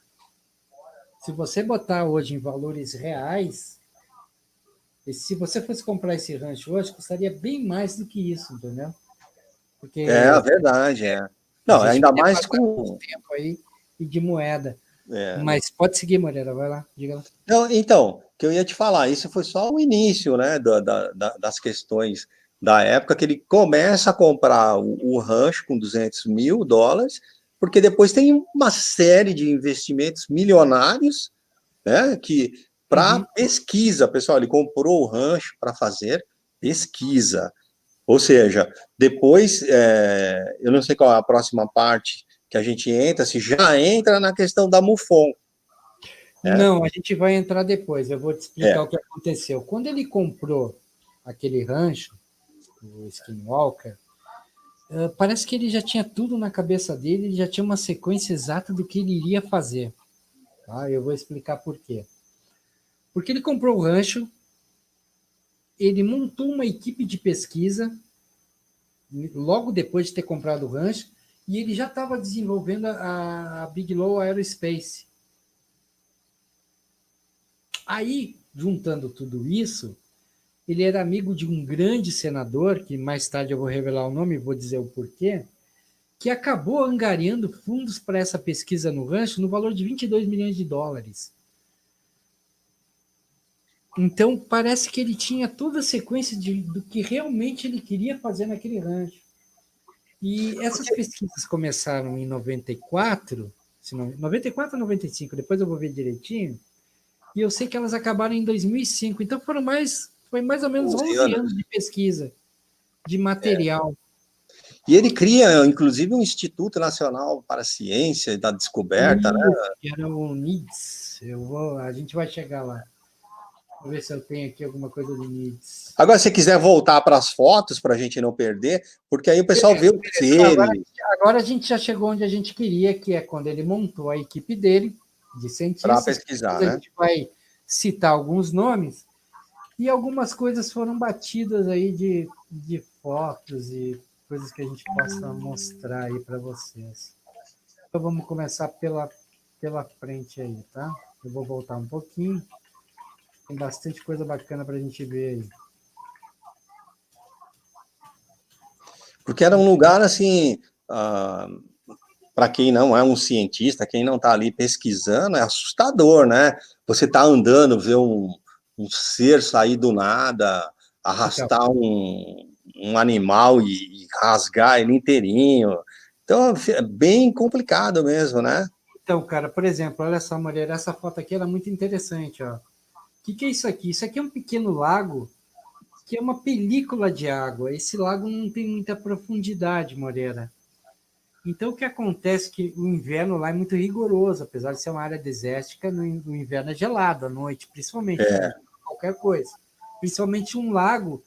Se você botar hoje em valores reais, se você fosse comprar esse rancho hoje, custaria bem mais do que isso, entendeu? Porque a verdade, Não, ainda mais com tempo aí e de moeda. Mas pode seguir, Moreira, vai lá, diga lá. Não, então, que eu ia te falar, isso foi só o início, né, das questões da época, que ele começa a comprar o rancho com $200 mil, porque depois tem uma série de investimentos milionários, né, que para pesquisa, pessoal, ele comprou o rancho para fazer pesquisa. Ou seja, depois, eu não sei qual é a próxima parte que a gente entra, se já entra na questão da MUFON. Não, a gente vai entrar depois, eu vou te explicar o que aconteceu. Quando ele comprou aquele rancho, o Skinwalker, parece que ele já tinha tudo na cabeça dele, ele já tinha uma sequência exata do que ele iria fazer. Tá? Eu vou explicar por quê. Porque ele comprou o rancho, ele montou uma equipe de pesquisa, logo depois de ter comprado o rancho, e ele já estava desenvolvendo a Bigelow Aerospace. Aí, juntando tudo isso, ele era amigo de um grande senador, que mais tarde eu vou revelar o nome e vou dizer o porquê, que acabou angariando fundos para essa pesquisa no rancho no valor de $22 milhões. Então, parece que ele tinha toda a sequência do que realmente ele queria fazer naquele rancho. E essas pesquisas começaram em 94, 94 ou 95, depois eu vou ver direitinho, e eu sei que elas acabaram em 2005, então foi mais ou menos 11 anos de pesquisa, de material. E ele cria, inclusive, um Instituto Nacional para a Ciência e da Descoberta, né? Que era o NIDS, a gente vai chegar lá. Vou ver se eu tenho aqui alguma coisa do NIDS. Agora, se quiser voltar para as fotos, para a gente não perder, porque aí o pessoal vê o seres. Agora a gente já chegou onde a gente queria, que é quando ele montou a equipe dele, de cientistas. Para pesquisar, a gente vai citar alguns nomes, e algumas coisas foram batidas aí de fotos e coisas que a gente possa mostrar aí para vocês. Então, vamos começar pela frente aí, tá? Eu vou voltar um pouquinho. Tem bastante coisa bacana para a gente ver aí. Porque era um lugar, assim, para quem não é um cientista, quem não está ali pesquisando, é assustador, né? Você está andando, vê um ser sair do nada, arrastar um animal e rasgar ele inteirinho. Então, é bem complicado mesmo, né? Então, cara, por exemplo, olha só, Moreira, essa foto aqui era muito interessante, ó. O que é isso aqui? Isso aqui é um pequeno lago que é uma película de água. Esse lago não tem muita profundidade, Moreira. Então, o que acontece é que o inverno lá é muito rigoroso, apesar de ser uma área desértica, no inverno é gelado, à noite, principalmente, qualquer coisa. Principalmente um lago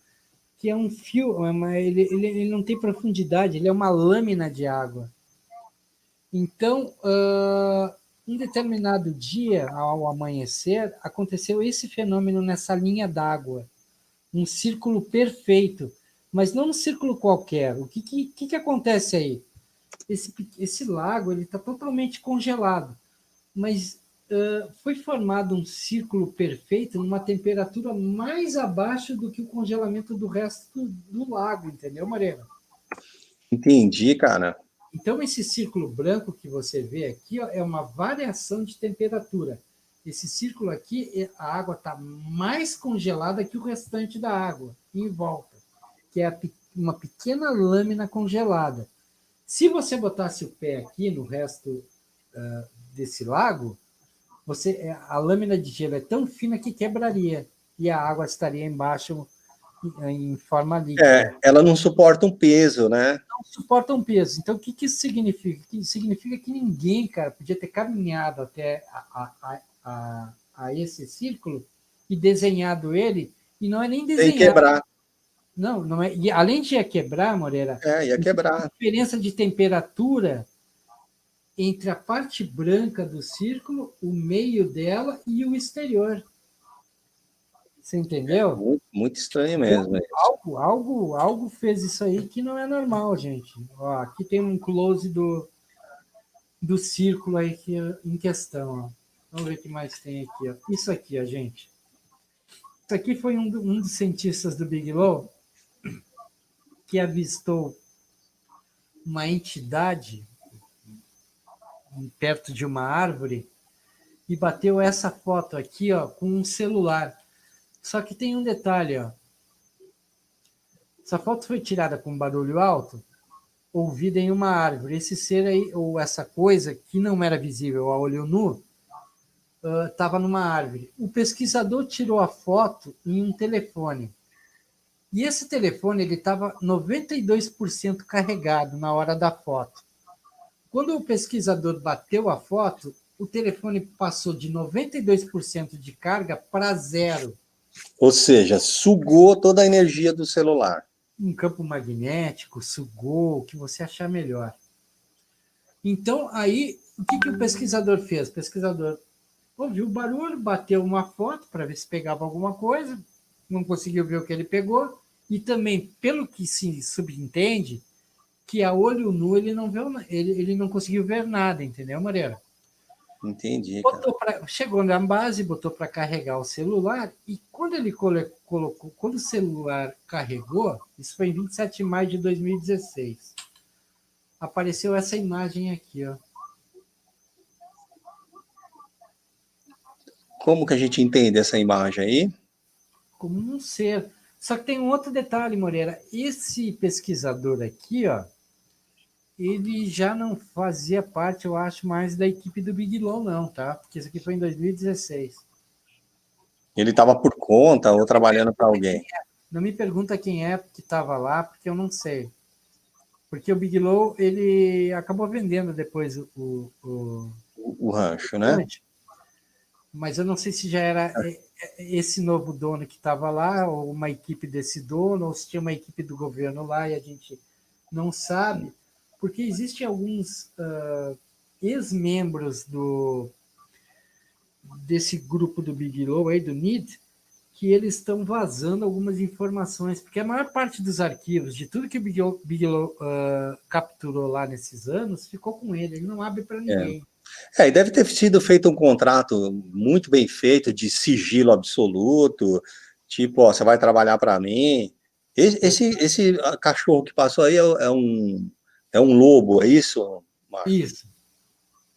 que é um fio, ele não tem profundidade, ele é uma lâmina de água. Então, um determinado dia, ao amanhecer, aconteceu esse fenômeno nessa linha d'água, um círculo perfeito, mas não um círculo qualquer. O que acontece aí? Esse lago está totalmente congelado, mas foi formado um círculo perfeito numa temperatura mais abaixo do que o congelamento do resto do lago, entendeu, Mariana? Entendi, cara. Então, esse círculo branco que você vê aqui ó, é uma variação de temperatura. Esse círculo aqui, a água está mais congelada que o restante da água em volta, que é uma pequena lâmina congelada. Se você botasse o pé aqui no resto desse lago, a lâmina de gelo é tão fina que quebraria e a água estaria embaixo em forma líquida. Ela não suporta um peso, né? Não suporta um peso. Então, o que isso significa? Significa que ninguém, cara, podia ter caminhado até a esse círculo e desenhado ele, e não é nem desenhado. Sem quebrar. Não é. E além de ia quebrar, Moreira, ia quebrar. A diferença de temperatura entre a parte branca do círculo, o meio dela e o exterior. Você entendeu? Muito, muito estranho mesmo. Então, algo fez isso aí que não é normal, gente. Ó, aqui tem um close do círculo aí em questão. Ó. Vamos ver o que mais tem aqui. Ó. Isso aqui, ó, gente. Isso aqui foi um dos cientistas do Bigelow que avistou uma entidade perto de uma árvore e bateu essa foto aqui ó, com um celular. Só que tem um detalhe. Ó. Essa foto foi tirada com barulho alto, ouvida em uma árvore. Esse ser aí, ou essa coisa que não era visível a olho nu, estava numa árvore. O pesquisador tirou a foto em um telefone. E esse telefone estava 92% carregado na hora da foto. Quando o pesquisador bateu a foto, o telefone passou de 92% de carga para 0. Ou seja, sugou toda a energia do celular. Um campo magnético, sugou, o que você achar melhor. Então, aí, o que o pesquisador fez? O pesquisador ouviu o barulho, bateu uma foto para ver se pegava alguma coisa, não conseguiu ver o que ele pegou, e também, pelo que se subentende, que a olho nu ele não conseguiu ver nada, entendeu, Moreira? Entendi. Chegou na base, botou para carregar o celular, e quando ele colocou, quando o celular carregou, isso foi em 27 de maio de 2016, apareceu essa imagem aqui, ó. Como que a gente entende essa imagem aí? Como um ser. Só que tem um outro detalhe, Moreira. Esse pesquisador aqui, ó, ele já não fazia parte, eu acho, mais da equipe do Bigelow, não, tá? Porque isso aqui foi em 2016. Ele estava por conta ou trabalhando para alguém? Não me pergunta quem é que estava lá, porque eu não sei. Porque o Bigelow, ele acabou vendendo depois o rancho, né? Mas eu não sei se já era esse novo dono que estava lá, ou uma equipe desse dono, ou se tinha uma equipe do governo lá e a gente não sabe, porque existem alguns ex-membros desse grupo do Bigelow, aí, do NID, que eles estão vazando algumas informações, porque a maior parte dos arquivos, de tudo que o Bigelow capturou lá nesses anos, ficou com ele não abre para ninguém. E deve ter sido feito um contrato muito bem feito, de sigilo absoluto, tipo, ó, você vai trabalhar para mim. Esse cachorro que passou aí é um lobo, é isso, Marco? Isso.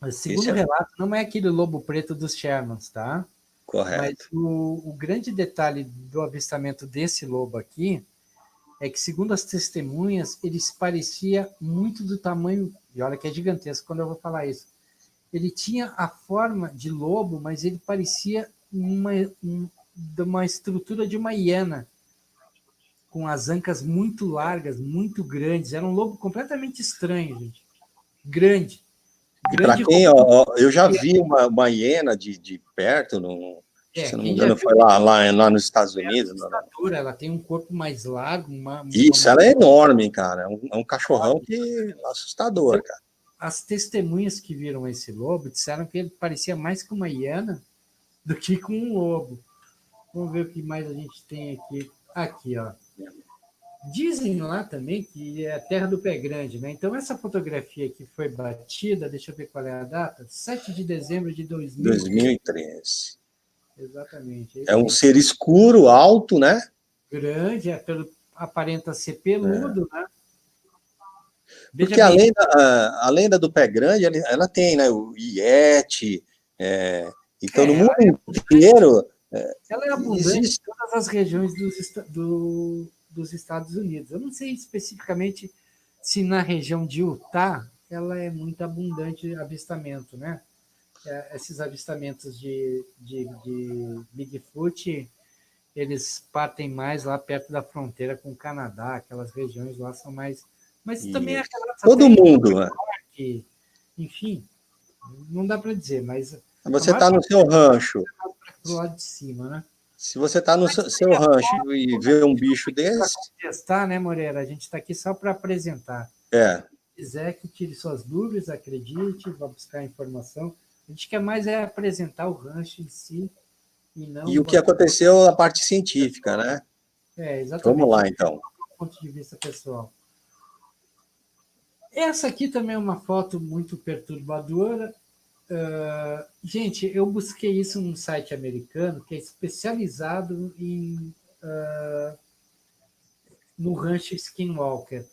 Mas, segundo o relato, não é aquele lobo preto dos Shermans, tá? Correto. Mas o grande detalhe do avistamento desse lobo aqui é que, segundo as testemunhas, ele se parecia muito do tamanho, e olha que é gigantesco quando eu vou falar isso, ele tinha a forma de lobo, mas ele parecia de uma estrutura de uma hiena, com as ancas muito largas, muito grandes. Era um lobo completamente estranho, gente. Grande. E para quem, ó, eu já vi uma hiena de perto, se não me engano, foi lá nos Estados Unidos. Ela tem um corpo mais largo. Isso, ela é enorme, cara. É um cachorrão que é assustador, cara. As testemunhas que viram esse lobo disseram que ele parecia mais com uma hiena do que com um lobo. Vamos ver o que mais a gente tem aqui. Aqui, ó. Dizem lá também que é a terra do pé grande, né? Então, essa fotografia que foi batida, deixa eu ver qual é a data, 7 de dezembro de 2013. Exatamente. É um ser escuro, alto, né? Grande, aparenta ser peludo, né? Porque a lenda do pé grande, ela tem, né? O Yeti. Então, no mundo inteiro. Ela é abundante em todas as regiões dos Estados Unidos. Eu não sei especificamente se na região de Utah ela é muito abundante avistamento, né? Esses avistamentos de Bigfoot, eles partem mais lá perto da fronteira com o Canadá, aquelas regiões lá são mais... Mas também aquelas... Todo mundo, né? Enfim, não dá para dizer, mas... Você está no seu rancho. Para o lado de cima, né? Se você está no seu rancho e vê um bicho desse... Para testar, né, Moreira? A gente está aqui só para apresentar. Se quiser que tire suas dúvidas, acredite, vá buscar informação. A gente quer mais apresentar o rancho em si e não... E o que aconteceu na parte científica, né? Exatamente. Vamos lá, então. Do ponto de vista pessoal. Essa aqui também é uma foto muito perturbadora. Gente, eu busquei isso num site americano que é especializado no rancho Skinwalker.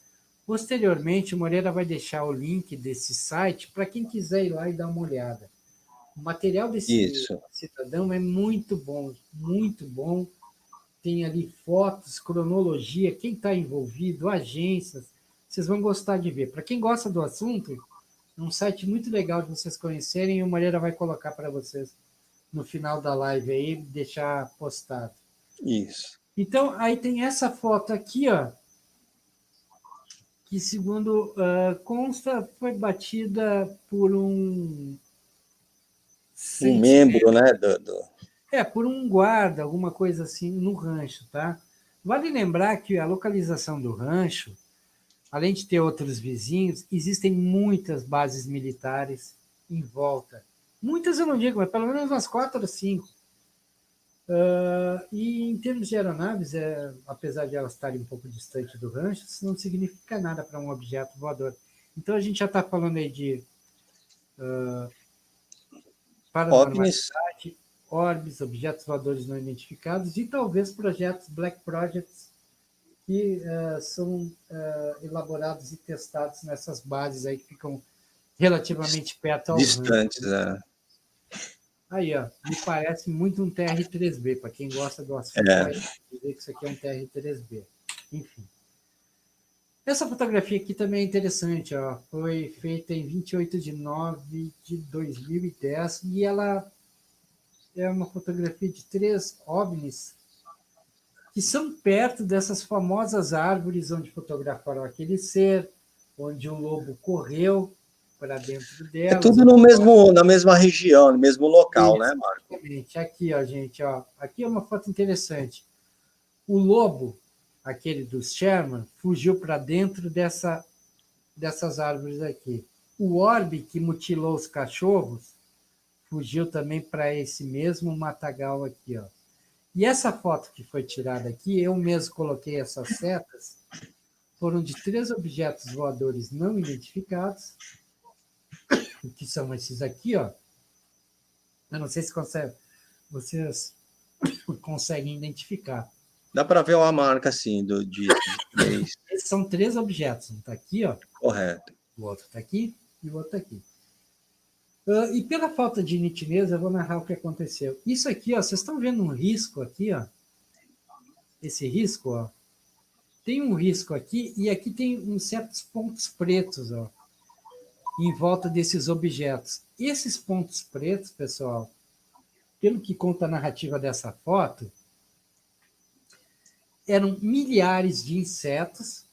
Posteriormente, o Moreira vai deixar o link desse site para quem quiser ir lá e dar uma olhada. O material desse cidadão é muito bom, muito bom. Tem ali fotos, cronologia, quem está envolvido, agências. Vocês vão gostar de ver. Para quem gosta do assunto, é um site muito legal de vocês conhecerem e o Moreira vai colocar para vocês no final da live aí, deixar postado. Isso. Então, aí tem essa foto aqui, ó, que, segundo consta, foi batida por um membro, né? por um guarda, alguma coisa assim, no rancho, tá? Vale lembrar que a localização do rancho, além de ter outros vizinhos, existem muitas bases militares em volta. Muitas eu não digo, mas pelo menos umas 4 ou 5. E em termos de aeronaves, apesar de elas estarem um pouco distante do rancho, isso não significa nada para um objeto voador. Então a gente já está falando aí de paranormalidade, orbes, objetos voadores não identificados e talvez projetos Black Projects que são elaborados e testados nessas bases aí que ficam relativamente perto ao distantes, Aí, ó, me parece muito um TR-3B. Para quem gosta do assunto, vai dizer que isso aqui é um TR-3B. Enfim. Essa fotografia aqui também é interessante. Ó. Foi feita em 28 de nove de 2010 e ela é uma fotografia de 3 OVNIs que são perto dessas famosas árvores onde fotografaram aquele ser, onde o lobo correu para dentro É delas. tudo na mesma região, no mesmo local, né, Marco? Exatamente. Aqui, ó, gente, ó. Aqui é uma foto interessante. O lobo, aquele dos Sherman, fugiu para dentro dessas árvores aqui. O orbe, que mutilou os cachorros, fugiu também para esse mesmo matagal aqui, ó. E essa foto que foi tirada aqui, eu mesmo coloquei essas setas, foram de 3 objetos voadores não identificados, que são esses aqui, ó. Eu não sei se vocês conseguem identificar. Dá para ver uma marca assim de 3. Esses são 3 objetos. Um está aqui, ó. Correto. O outro está aqui e o outro está aqui. E pela falta de nitidez, eu vou narrar o que aconteceu. Isso aqui, ó, vocês estão vendo um risco aqui, ó? Esse risco, ó. Tem um risco aqui e aqui tem uns certos pontos pretos, ó, em volta desses objetos. Esses pontos pretos, pessoal, pelo que conta a narrativa dessa foto, eram milhares de insetos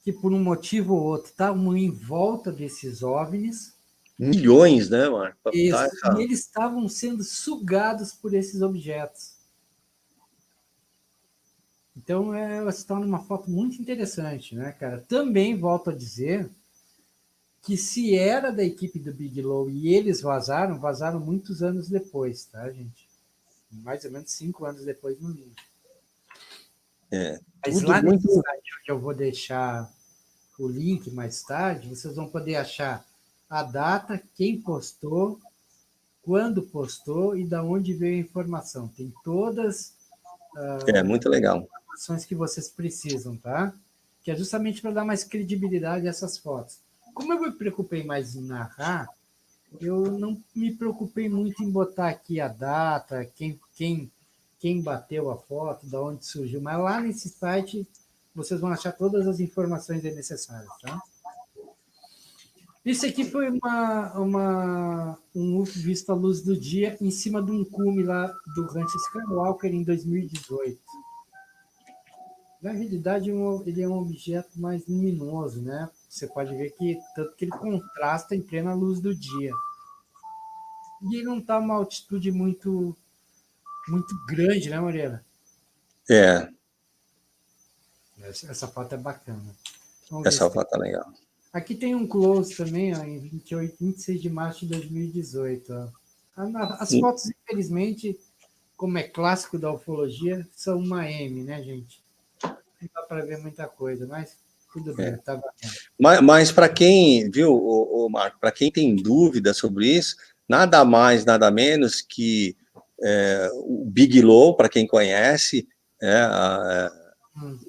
que, por um motivo ou outro, estavam em volta desses OVNIs. Milhões, né, Marco? E eles estavam sendo sugados por esses objetos. Então, se torna uma foto muito interessante, né, cara? Também, volto a dizer, que se era da equipe do Bigelow e eles vazaram muitos anos depois, tá, gente? Mais ou menos 5 anos depois no mínimo. Mas lá nesse site onde eu vou deixar o link mais tarde, vocês vão poder achar a data, quem postou, quando postou e da onde veio a informação. Tem todas muito legal. as informações que vocês precisam, tá? Que é justamente para dar mais credibilidade a essas fotos. Como eu me preocupei mais em narrar, eu não me preocupei muito em botar aqui a data, quem bateu a foto, de onde surgiu, mas lá nesse site vocês vão achar todas as informações necessárias, tá? Isso aqui foi um UFO visto à luz do dia em cima de um cume lá do Rancho Skywalker em 2018. Na realidade, ele é um objeto mais luminoso, né? Você pode ver que tanto que ele contrasta em plena luz do dia. E ele não está a uma altitude muito grande, né, Moreira? Essa foto é bacana. Essa foto é legal. Aqui tem um close também, ó, em 26 de março de 2018. Ó. As fotos, infelizmente, como é clássico da ufologia, são uma M, né, gente? Não dá para ver muita coisa, mas tudo bem, tá bacana. Mas para quem, viu, Marco, para quem tem dúvida sobre isso, nada mais, nada menos que o Bigelow, para quem conhece,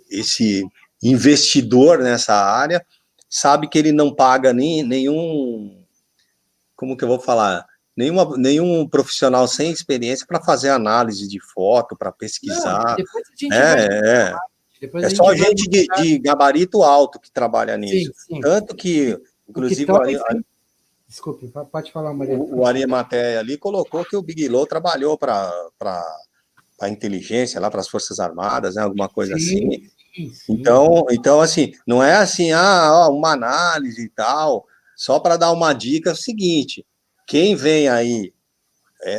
esse investidor nessa área, sabe que ele não paga nenhum, como que eu vou falar, nenhum profissional sem experiência para fazer análise de foto, para pesquisar. Não, depois a gente vai... É só gente de gabarito alto que trabalha nisso. Sim. Tanto que, inclusive, desculpe, pode falar, Maria. O Arimatea ali colocou que o Bigelow trabalhou para a inteligência, lá para as Forças Armadas, né, alguma coisa assim. Sim. Então, assim, não é assim, uma análise e tal, só para dar uma dica, é o seguinte, quem vem aí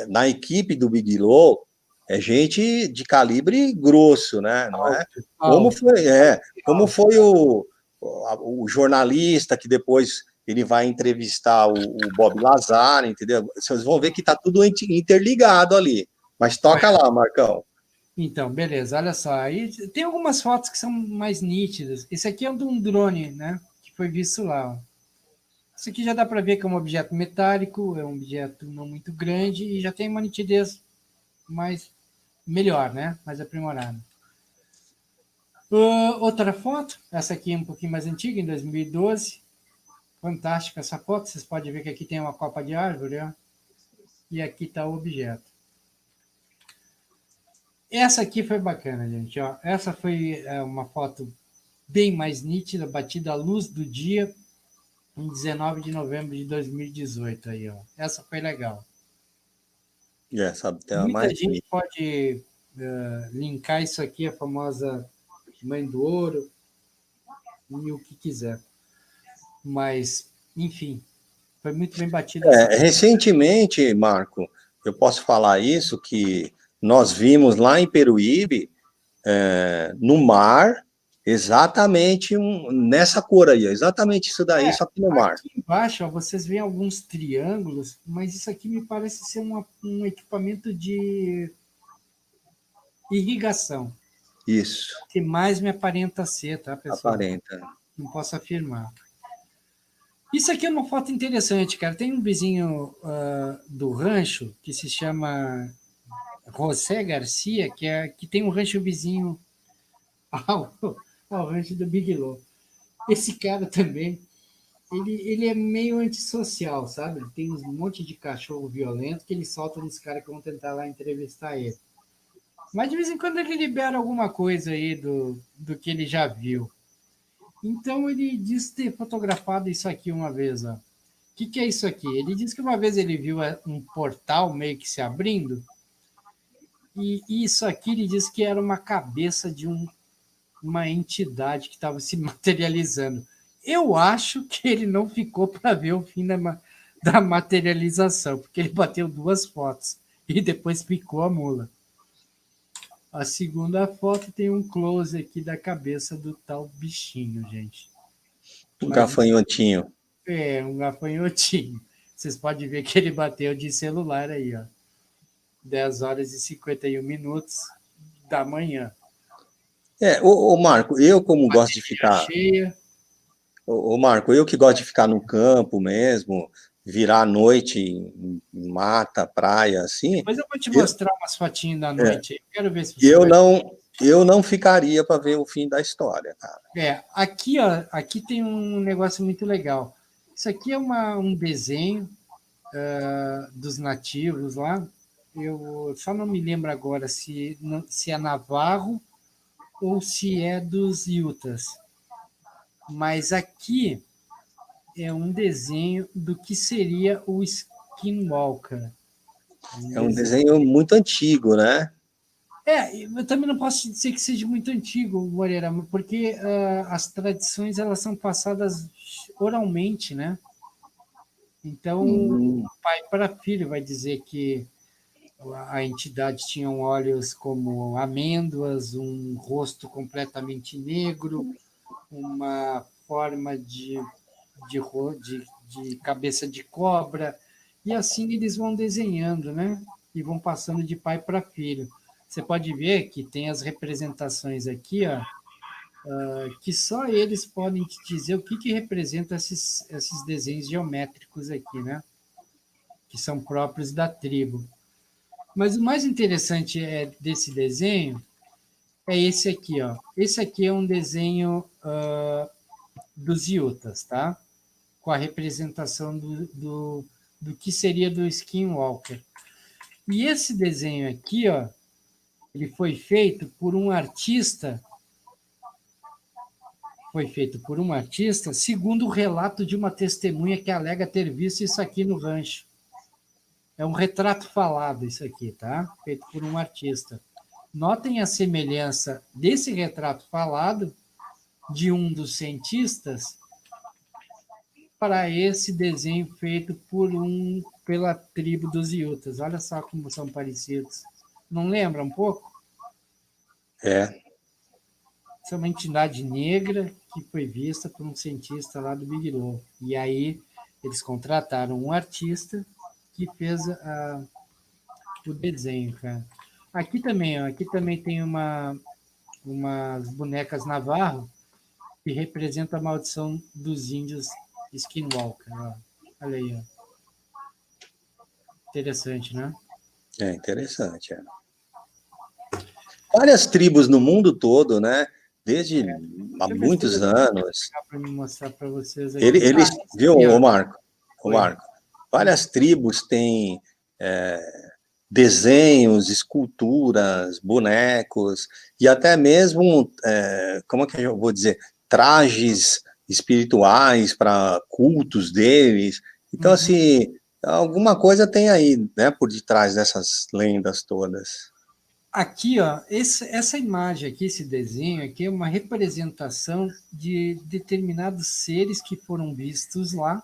na equipe do Bigelow é gente de calibre grosso, né? Não é? Como foi o jornalista que depois ele vai entrevistar o Bob Lazar, entendeu? Vocês vão ver que está tudo interligado ali. Mas toca lá, Marcão. Então, beleza, olha só. Aí tem algumas fotos que são mais nítidas. Esse aqui é de um drone, né? Que foi visto lá. Ó. Isso aqui já dá para ver que é um objeto metálico, é um objeto não muito grande e já tem uma nitidez melhor, né? Mais aprimorada. Outra foto, essa aqui é um pouquinho mais antiga, em 2012. Fantástica essa foto, vocês podem ver que aqui tem uma copa de árvore, ó. E aqui está o objeto. Essa aqui foi bacana, gente. Ó. Essa foi uma foto bem mais nítida, batida à luz do dia, em 19 de novembro de 2018. Aí, ó. Essa foi legal. Muita gente pode linkar isso aqui, a famosa Mãe do Ouro, e o que quiser. Mas Enfim, foi muito bem batido essa. Recentemente, Marco, eu posso falar isso, que nós vimos lá em Peruíbe, no mar, exatamente nessa cor aí, exatamente isso daí, só que no mar. Aqui embaixo, ó, vocês veem alguns triângulos, mas isso aqui me parece ser um equipamento de irrigação, Isso, que mais me aparenta ser, tá, pessoal? aparenta. Não posso afirmar. Isso aqui é uma foto interessante, cara. Tem um vizinho do rancho que se chama José Garcia, que tem um rancho vizinho ao, ao rancho do Bigelow. Esse cara também, ele é meio antissocial, sabe? Ele tem um monte de cachorro violento que ele solta nos caras que vão tentar lá entrevistar ele. Mas de vez em quando ele libera alguma coisa aí do que ele já viu. Então ele diz ter fotografado isso aqui uma vez, ó. O que é isso aqui? Ele disse que uma vez ele viu um portal meio que se abrindo, e isso aqui ele disse que era uma cabeça de uma entidade que estava se materializando. Eu acho que ele não ficou para ver o fim da materialização, porque ele bateu 2 fotos e depois picou a mula. A segunda foto tem um close aqui da cabeça do tal bichinho, gente. Um Mas gafanhotinho. um gafanhotinho. Vocês podem ver que ele bateu de celular aí, ó. 10 horas e 51 minutos da manhã. Ô Marco, eu como gosto de ficar. Cheia. Ô Marco, eu que gosto de ficar no campo mesmo, virar à noite em mata, praia, assim. Depois eu vou te Eu, mostrar umas fotinhas da noite. Quero ver se você eu vai. não, eu não ficaria para ver o fim da história, cara. Aqui, ó, aqui tem um negócio muito legal. Isso aqui é um desenho dos nativos lá. Eu só não me lembro agora se é navarro ou se é dos Yutas. Mas aqui é um desenho do que seria o Skinwalker. É um desenho muito antigo, né? Eu também não posso dizer que seja muito antigo, Moreira, porque as tradições elas são passadas oralmente, né? Então, pai para filho vai dizer que a entidade tinha olhos como amêndoas, um rosto completamente negro, uma forma de cabeça de cobra, e assim eles vão desenhando, né? E vão passando de pai para filho. Você pode ver que tem as representações aqui, ó, que só eles podem te dizer o que representa esses desenhos geométricos aqui, né? Que são próprios da tribo. Mas o mais interessante desse desenho é esse aqui, ó. Esse aqui é um desenho dos Yutas, tá? Com a representação do que seria do Skinwalker. E esse desenho aqui, ó, ele foi feito por um artista, segundo o relato de uma testemunha que alega ter visto isso aqui no rancho. É um retrato falado isso aqui, tá? Feito por um artista. Notem a semelhança desse retrato falado de um dos cientistas para esse desenho feito pela tribo dos Yutas. Olha só como são parecidos. Não lembra um pouco? É. Essa é uma entidade negra que foi vista por um cientista lá do Bigelow. E aí eles contrataram um artista que fez o desenho, cara. Aqui também, ó, aqui também tem umas bonecas Navarro que representam a maldição dos índios Skinwalker. Ó. Olha aí, ó. Interessante, né? É interessante. Várias tribos no mundo todo, né? Desde há muitos anos. Para me mostrar para vocês aqui. Eles, viu, aqui, ô Marco? Várias tribos têm desenhos, esculturas, bonecos e até mesmo, como é que eu vou dizer, trajes espirituais para cultos deles. Então, assim, alguma coisa tem aí, né, por detrás dessas lendas todas. Aqui, ó, essa imagem aqui, esse desenho aqui é uma representação de determinados seres que foram vistos lá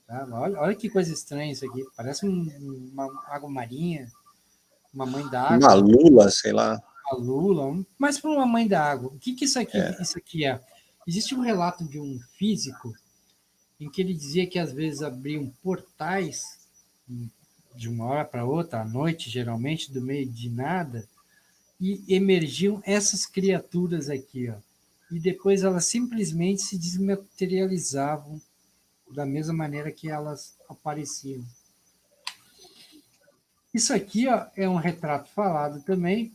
Tá? Olha que coisa estranha isso aqui. Parece uma água marinha, uma mãe da Uma água, lula, sei lá. uma lula, mas para uma mãe da água. O que isso aqui é? Existe um relato de um físico em que ele dizia que às vezes abriam portais de uma hora para outra, à noite, geralmente, do meio de nada, e emergiam essas criaturas aqui, ó. E depois elas simplesmente se desmaterializavam da mesma maneira que elas apareciam. Isso aqui, ó, é um retrato falado também.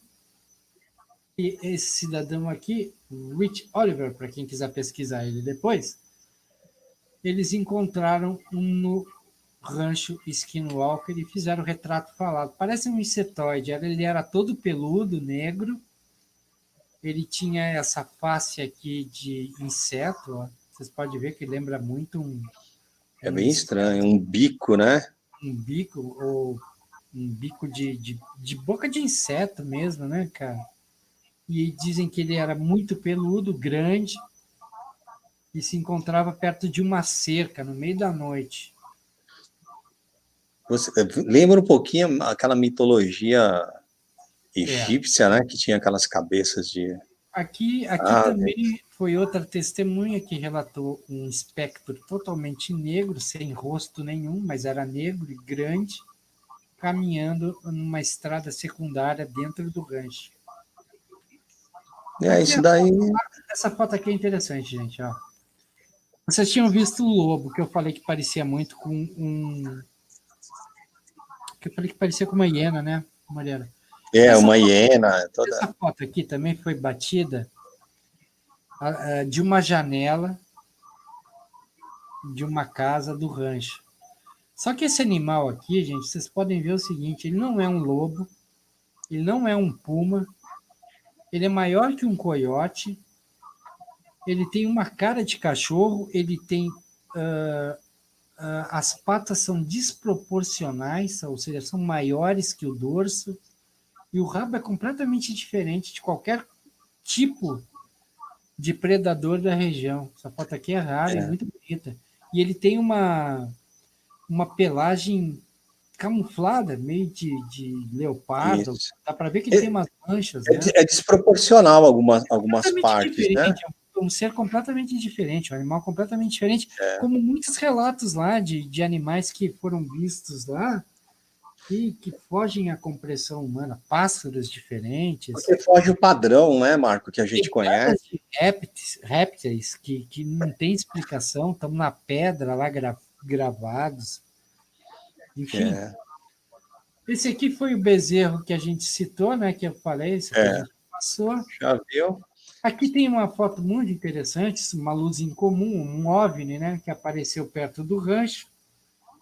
E esse cidadão aqui, Rich Oliver, para quem quiser pesquisar ele depois, eles encontraram no rancho Skinwalker e fizeram o retrato falado. Parece um insetoide. Ele era todo peludo, negro. Ele tinha essa face aqui de inseto. Ó. Vocês podem ver que lembra muito É bem estranho, um bico, né? um bico, ou um bico de boca de inseto mesmo, né, cara? E dizem que ele era muito peludo, grande, e se encontrava perto de uma cerca, no meio da noite. Você lembra um pouquinho aquela mitologia É. egípcia, né? Que tinha aquelas cabeças de Aqui ave. também foi outra testemunha que relatou um espectro totalmente negro, sem rosto nenhum, mas era negro e grande, caminhando numa estrada secundária dentro do rancho. É, Aqui isso daí. essa foto aqui é interessante, gente. Ó. Vocês tinham visto o lobo, que eu falei que parecia muito com que eu falei que parecia com uma hiena, né, Mariana? É, Essa uma foto, hiena toda. essa foto aqui também foi batida de uma janela de uma casa do rancho. Só que esse animal aqui, gente, vocês podem ver o seguinte: ele não é um lobo, ele não é um puma, ele é maior que um coiote, ele tem uma cara de cachorro, ele tem as patas são desproporcionais, ou seja, são maiores que o dorso, e o rabo é completamente diferente de qualquer tipo de predador da região. Essa foto aqui é rara e É, muito bonita. E ele tem uma pelagem camuflada, meio de leopardo. isso. Dá para ver que ele tem umas manchas, É, né? é desproporcional algumas Completamente partes, né? diferente, é um ser completamente diferente, um animal completamente diferente, É, como muitos relatos lá de animais que foram vistos lá e que fogem à compreensão humana, pássaros diferentes, porque foge o padrão, né, Marco, que a gente pegadas conhece. de répteis que não tem explicação, estão na pedra lá gravados. Enfim, É, esse aqui foi o bezerro que a gente citou, né? Que eu falei, esse aqui a é, gente passou. já viu? Aqui tem uma foto muito interessante, uma luz incomum, um OVNI, né? Que apareceu perto do rancho.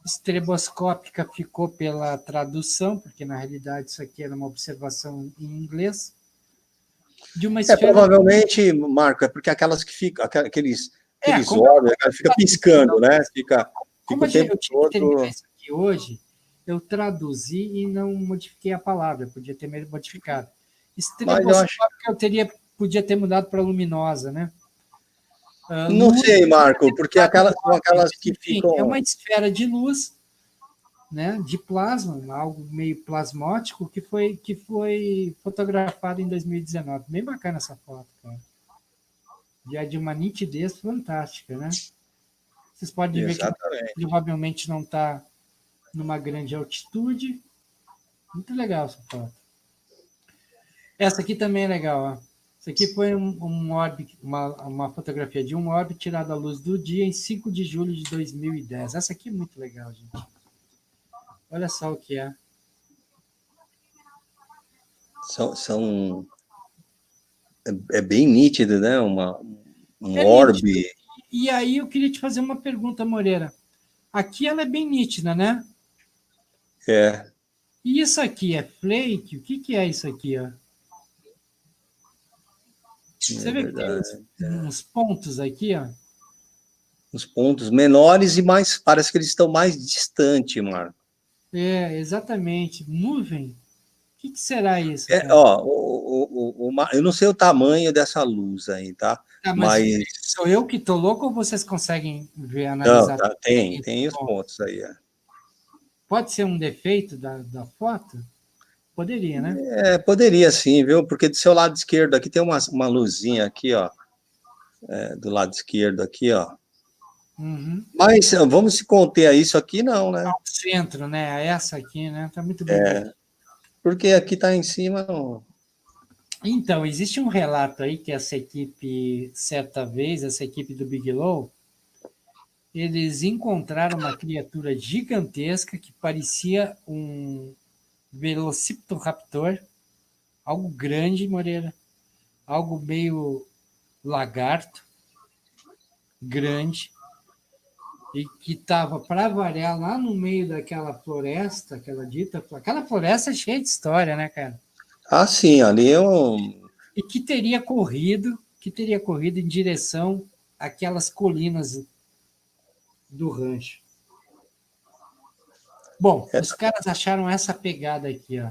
Estreboscópica ficou pela tradução, porque na realidade isso aqui era uma observação em inglês, de uma É, esfera. provavelmente, Marco, é porque aquelas que ficam, aqueles Como olhos, fica piscando, né? Fica como o tempo eu tinha que terminar todo. isso aqui hoje, eu traduzi e não modifiquei a palavra, eu podia ter modificado. Mas eu acho. Estreboscópica podia ter mudado para luminosa, né? Não Luz, sei, Marco, porque são aquelas que enfim, é ficam. uma esfera de luz, né, de plasma, algo meio plasmótico, que foi fotografado em 2019. Bem bacana essa foto, cara. Já de uma nitidez fantástica, né? Vocês podem ver que Exatamente. provavelmente não está numa grande altitude. Muito legal essa foto. Essa aqui também é legal, ó. Isso aqui foi um orbe, uma fotografia de um orbe tirado à luz do dia em 5 de julho de 2010. Essa aqui é muito legal, gente. Olha só o que é. São é bem nítido, né? Um É nítido. orbe. E aí eu queria te fazer uma pergunta, Moreira. Aqui ela é bem nítida, né? É, E isso aqui é flake? O que é isso aqui, ó? Você é vê que tem verdade. uns pontos aqui, ó? Os pontos menores e mais. Parece que eles estão mais distantes, Marco. É, exatamente. Nuvem. O que será isso, É, cara? ó, eu não sei o tamanho dessa luz aí, tá? Tá, mas Mas sou eu que tô louco ou vocês conseguem ver, não, analisar? tá, tem os pontos aí. Pode ser um defeito da foto? Poderia, né? Poderia sim, viu? Porque do seu lado esquerdo aqui tem uma luzinha aqui, ó, do lado esquerdo aqui, ó. Uhum. Mas vamos se conter a isso aqui, não, né? Ao centro, né? Essa aqui, né? Tá muito bonito. Porque aqui tá em cima, não. Então, existe um relato aí que essa equipe, certa vez, essa equipe do Bigelow, eles encontraram uma criatura gigantesca que parecia um Velociraptor, algo grande, Moreira, algo meio lagarto, grande, e que estava, para variar, lá no meio daquela floresta, aquela floresta é cheia de história, né, cara? Ah, sim, ali eu. E que teria corrido em direção àquelas colinas do rancho. Bom, os caras acharam essa pegada aqui, ó.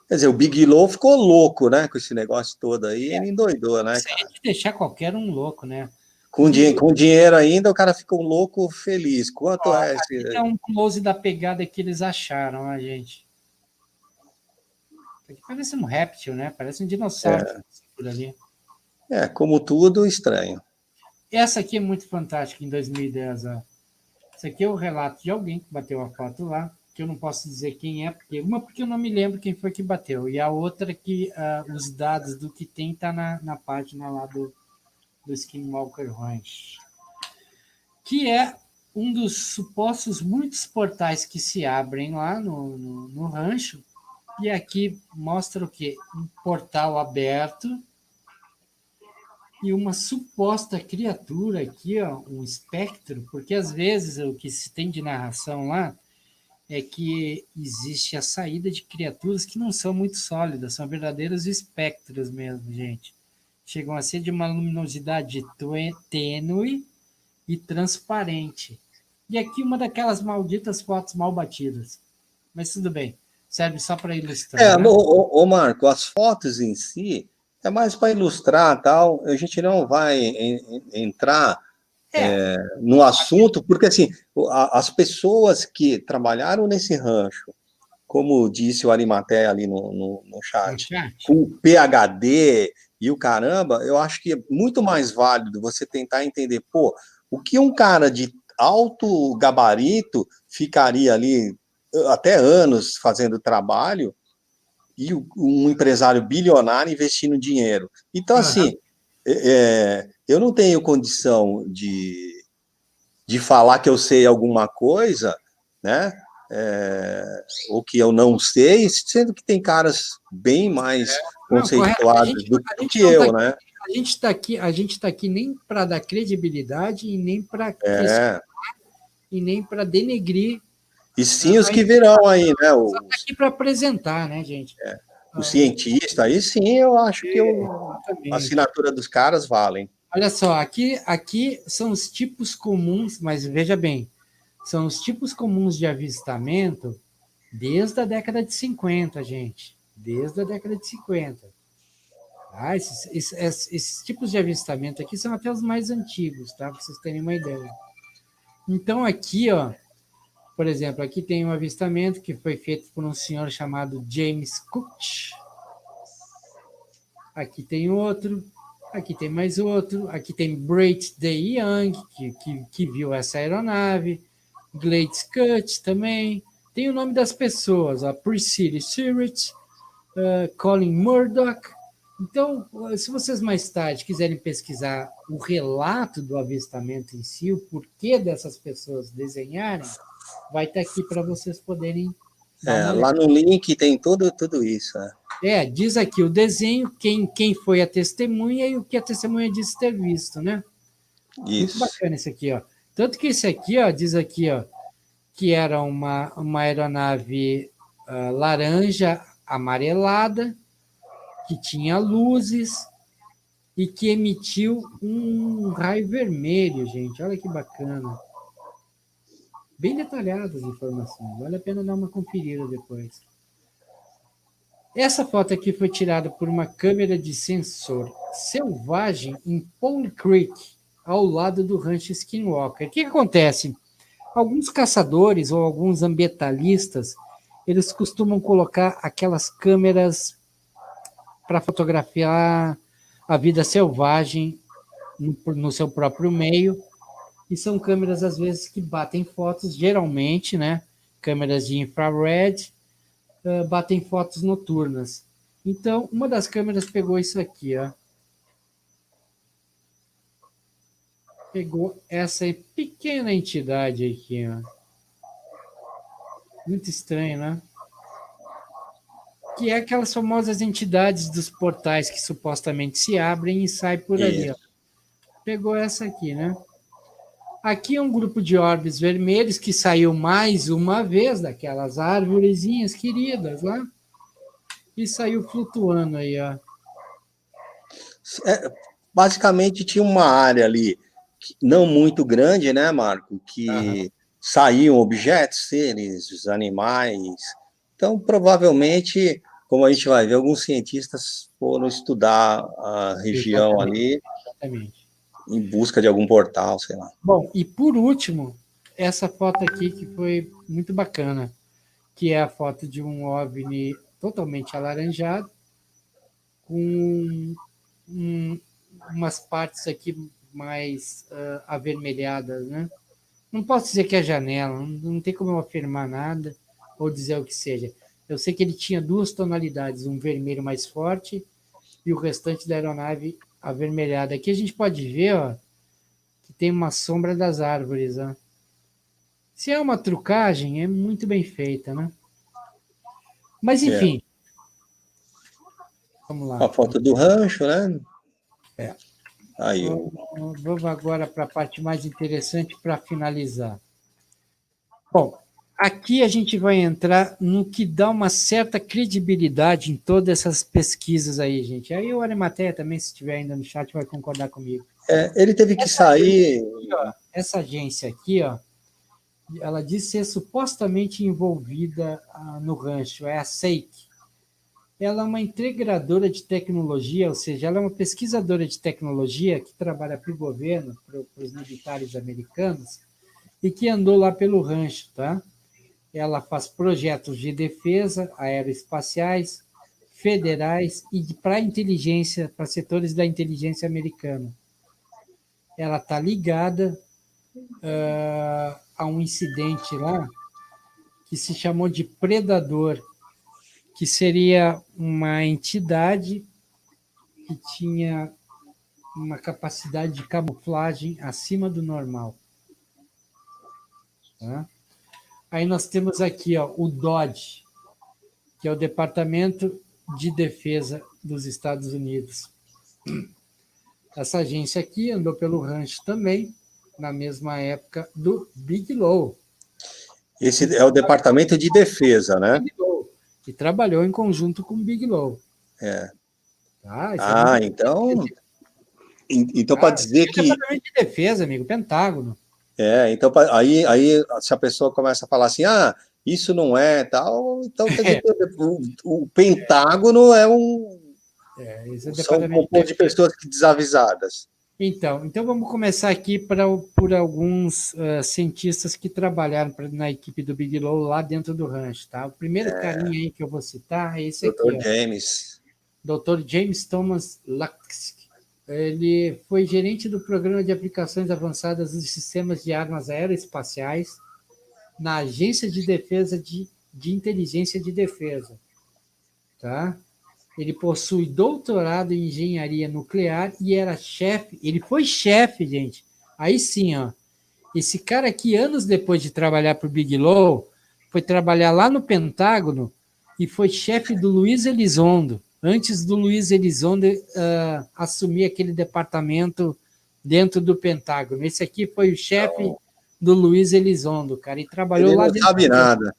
Quer dizer, o Big Low ficou louco, né? Com esse negócio todo aí, ele endoidou, né, Isso aí é cara? de deixar qualquer um louco, né? Com dinheiro ainda, o cara fica um louco feliz. Quanto Ó, é aqui esse. tem um close da pegada que eles acharam, a gente. Aqui parece um réptil, né? Parece um dinossauro por ali. Como tudo, estranho. Essa aqui é muito fantástica, em 2010. Ó. Esse aqui é o relato de alguém que bateu a foto lá, que eu não posso dizer quem é, porque eu não me lembro quem foi que bateu, e a outra que os dados do que tem tá na página lá do Skinwalker Ranch, que é um dos supostos muitos portais que se abrem lá no rancho, e aqui mostra o quê? Um portal aberto e uma suposta criatura aqui, ó, um espectro, porque às vezes o que se tem de narração lá é que existe a saída de criaturas que não são muito sólidas, são verdadeiros espectros mesmo, gente. Chegam a ser de uma luminosidade tênue e transparente. E aqui uma daquelas malditas fotos mal batidas. Mas tudo bem, serve só para ilustrar, né? Marco, as fotos em si é mais para ilustrar tal. A gente não vai entrar É, no assunto, porque assim, as pessoas que trabalharam nesse rancho, como disse o Arimaté ali no no chat, chat. com PhD e o caramba, eu acho que é muito mais válido você tentar entender, pô, o que um cara de alto gabarito ficaria ali até anos fazendo trabalho e um empresário bilionário investindo dinheiro. Então, Uhum. assim, eu não tenho condição de falar que eu sei alguma coisa, né? Ou que eu não sei, sendo que tem caras bem mais Não, correto. conceituados do A que gente não está eu, aqui, né? a gente está aqui nem para dar credibilidade e nem para questionar É. e nem para denegrir. E sim os que virão aí, né? Só está aqui para apresentar, né, gente? Os cientistas, aí sim eu acho que a Exatamente. assinatura dos caras valem. Olha só, aqui são os tipos comuns, mas veja bem, são os tipos comuns de avistamento desde a década de 50, gente. Desde a década de 50. Ah, esses tipos de avistamento aqui são até os mais antigos, tá? Para vocês terem uma ideia. Então, aqui, ó, por exemplo, aqui tem um avistamento que foi feito por um senhor chamado James Cook. Aqui tem outro, aqui tem mais outro, aqui tem Braith D. Young, que viu essa aeronave, Glade Scott também. Tem o nome das pessoas, a Priscilla Surratt, Colin Murdoch. Então, se vocês mais tarde quiserem pesquisar o relato do avistamento em si, o porquê dessas pessoas desenharem, vai estar aqui para vocês poderem dar uma olhada. Lá no link tem tudo isso. Diz aqui o desenho, quem foi a testemunha e o que a testemunha disse ter visto, né? Muito Isso. bacana esse aqui, ó. Tanto que esse aqui, ó, diz aqui, ó, que era uma aeronave laranja amarelada, que tinha luzes e que emitiu um raio vermelho, gente. Olha que bacana. Bem detalhadas as informações. Vale a pena dar uma conferida depois. Essa foto aqui foi tirada por uma câmera de sensor selvagem em Pond Creek, ao lado do rancho Skinwalker. O que acontece? Alguns caçadores ou alguns ambientalistas, eles costumam colocar aquelas câmeras para fotografiar a vida selvagem no seu próprio meio, e são câmeras, às vezes, que batem fotos, geralmente, né? Câmeras de infrared, batem fotos noturnas. Então, uma das câmeras pegou isso aqui, ó. Pegou essa pequena entidade aqui, ó. Muito estranho, né? Que é aquelas famosas entidades dos portais que supostamente se abrem e saem por ali, ó. Isso. Pegou essa aqui, né? Aqui é um grupo de orbes vermelhos que saiu mais uma vez daquelas árvorezinhas queridas lá e saiu flutuando aí, ó. Basicamente tinha uma área ali, não muito grande, né, Marco, que saíam objetos, seres, animais. Então, provavelmente, como a gente vai ver, alguns cientistas foram estudar a região Exatamente, ali exatamente. em busca de algum portal, sei lá. Bom, e por último, essa foto aqui que foi muito bacana, que é a foto de um OVNI totalmente alaranjado, com umas partes aqui mais avermelhadas, né? Não posso dizer que é janela, não tem como eu afirmar nada ou dizer o que seja. Eu sei que ele tinha duas tonalidades, um vermelho mais forte e o restante da aeronave avermelhada. Aqui a gente pode ver, ó, que tem uma sombra das árvores, ó. Se é uma trucagem, é muito bem feita, né? Mas É. enfim, vamos A lá. foto do rancho, né? É. Aí, Vamos agora para a parte mais interessante para finalizar. Bom, aqui a gente vai entrar no que dá uma certa credibilidade em todas essas pesquisas aí, gente. Aí o Arimateia também, se estiver ainda no chat, vai concordar comigo. ele teve que sair. Essa agência aqui, ó, ela diz ser supostamente envolvida no rancho, é a SEIC. Ela é uma integradora de tecnologia, ou seja, ela é uma pesquisadora de tecnologia que trabalha para o governo, para os militares americanos, e que andou lá pelo rancho, tá? Ela faz projetos de defesa aeroespaciais, federais e para inteligência, para setores da inteligência americana. Ela está ligada a um incidente lá que se chamou de Predador, que seria uma entidade que tinha uma capacidade de camuflagem acima do normal. Tá? Aí nós temos aqui, ó, o DOD, que é o Departamento de Defesa dos Estados Unidos. Essa agência aqui andou pelo rancho também, na mesma época do Bigelow. Esse é o Departamento de Defesa, né? Bigelow, que trabalhou em conjunto com o Bigelow. É. Tá? Isso é muito então para tá? dizer É o que Departamento de Defesa, amigo, Pentágono. então aí se a pessoa começa a falar assim, isso não é tal, então quer dizer que o Pentágono Esse é o são Departamento de composto de Defesa. pessoas desavisadas. Então vamos começar aqui por alguns cientistas que trabalharam na equipe do Bigelow lá dentro do rancho, tá? O primeiro carinha aí que eu vou citar é esse aqui, Dr. ó. James. Dr. James Thomas Lusk. Ele foi gerente do Programa de Aplicações Avançadas dos Sistemas de Armas Aeroespaciais na Agência de Defesa de Inteligência de Defesa. Tá? Ele possui doutorado em engenharia nuclear e era chefe. Ele foi chefe, gente. Aí sim, ó. Esse cara aqui, anos depois de trabalhar para o Bigelow, foi trabalhar lá no Pentágono e foi chefe do Luiz Elizondo, antes do Luiz Elizondo assumir aquele departamento dentro do Pentágono. Esse aqui foi o chefe do Luiz Elizondo, cara, e trabalhou Ele lá não dentro sabe do Pentágono. nada.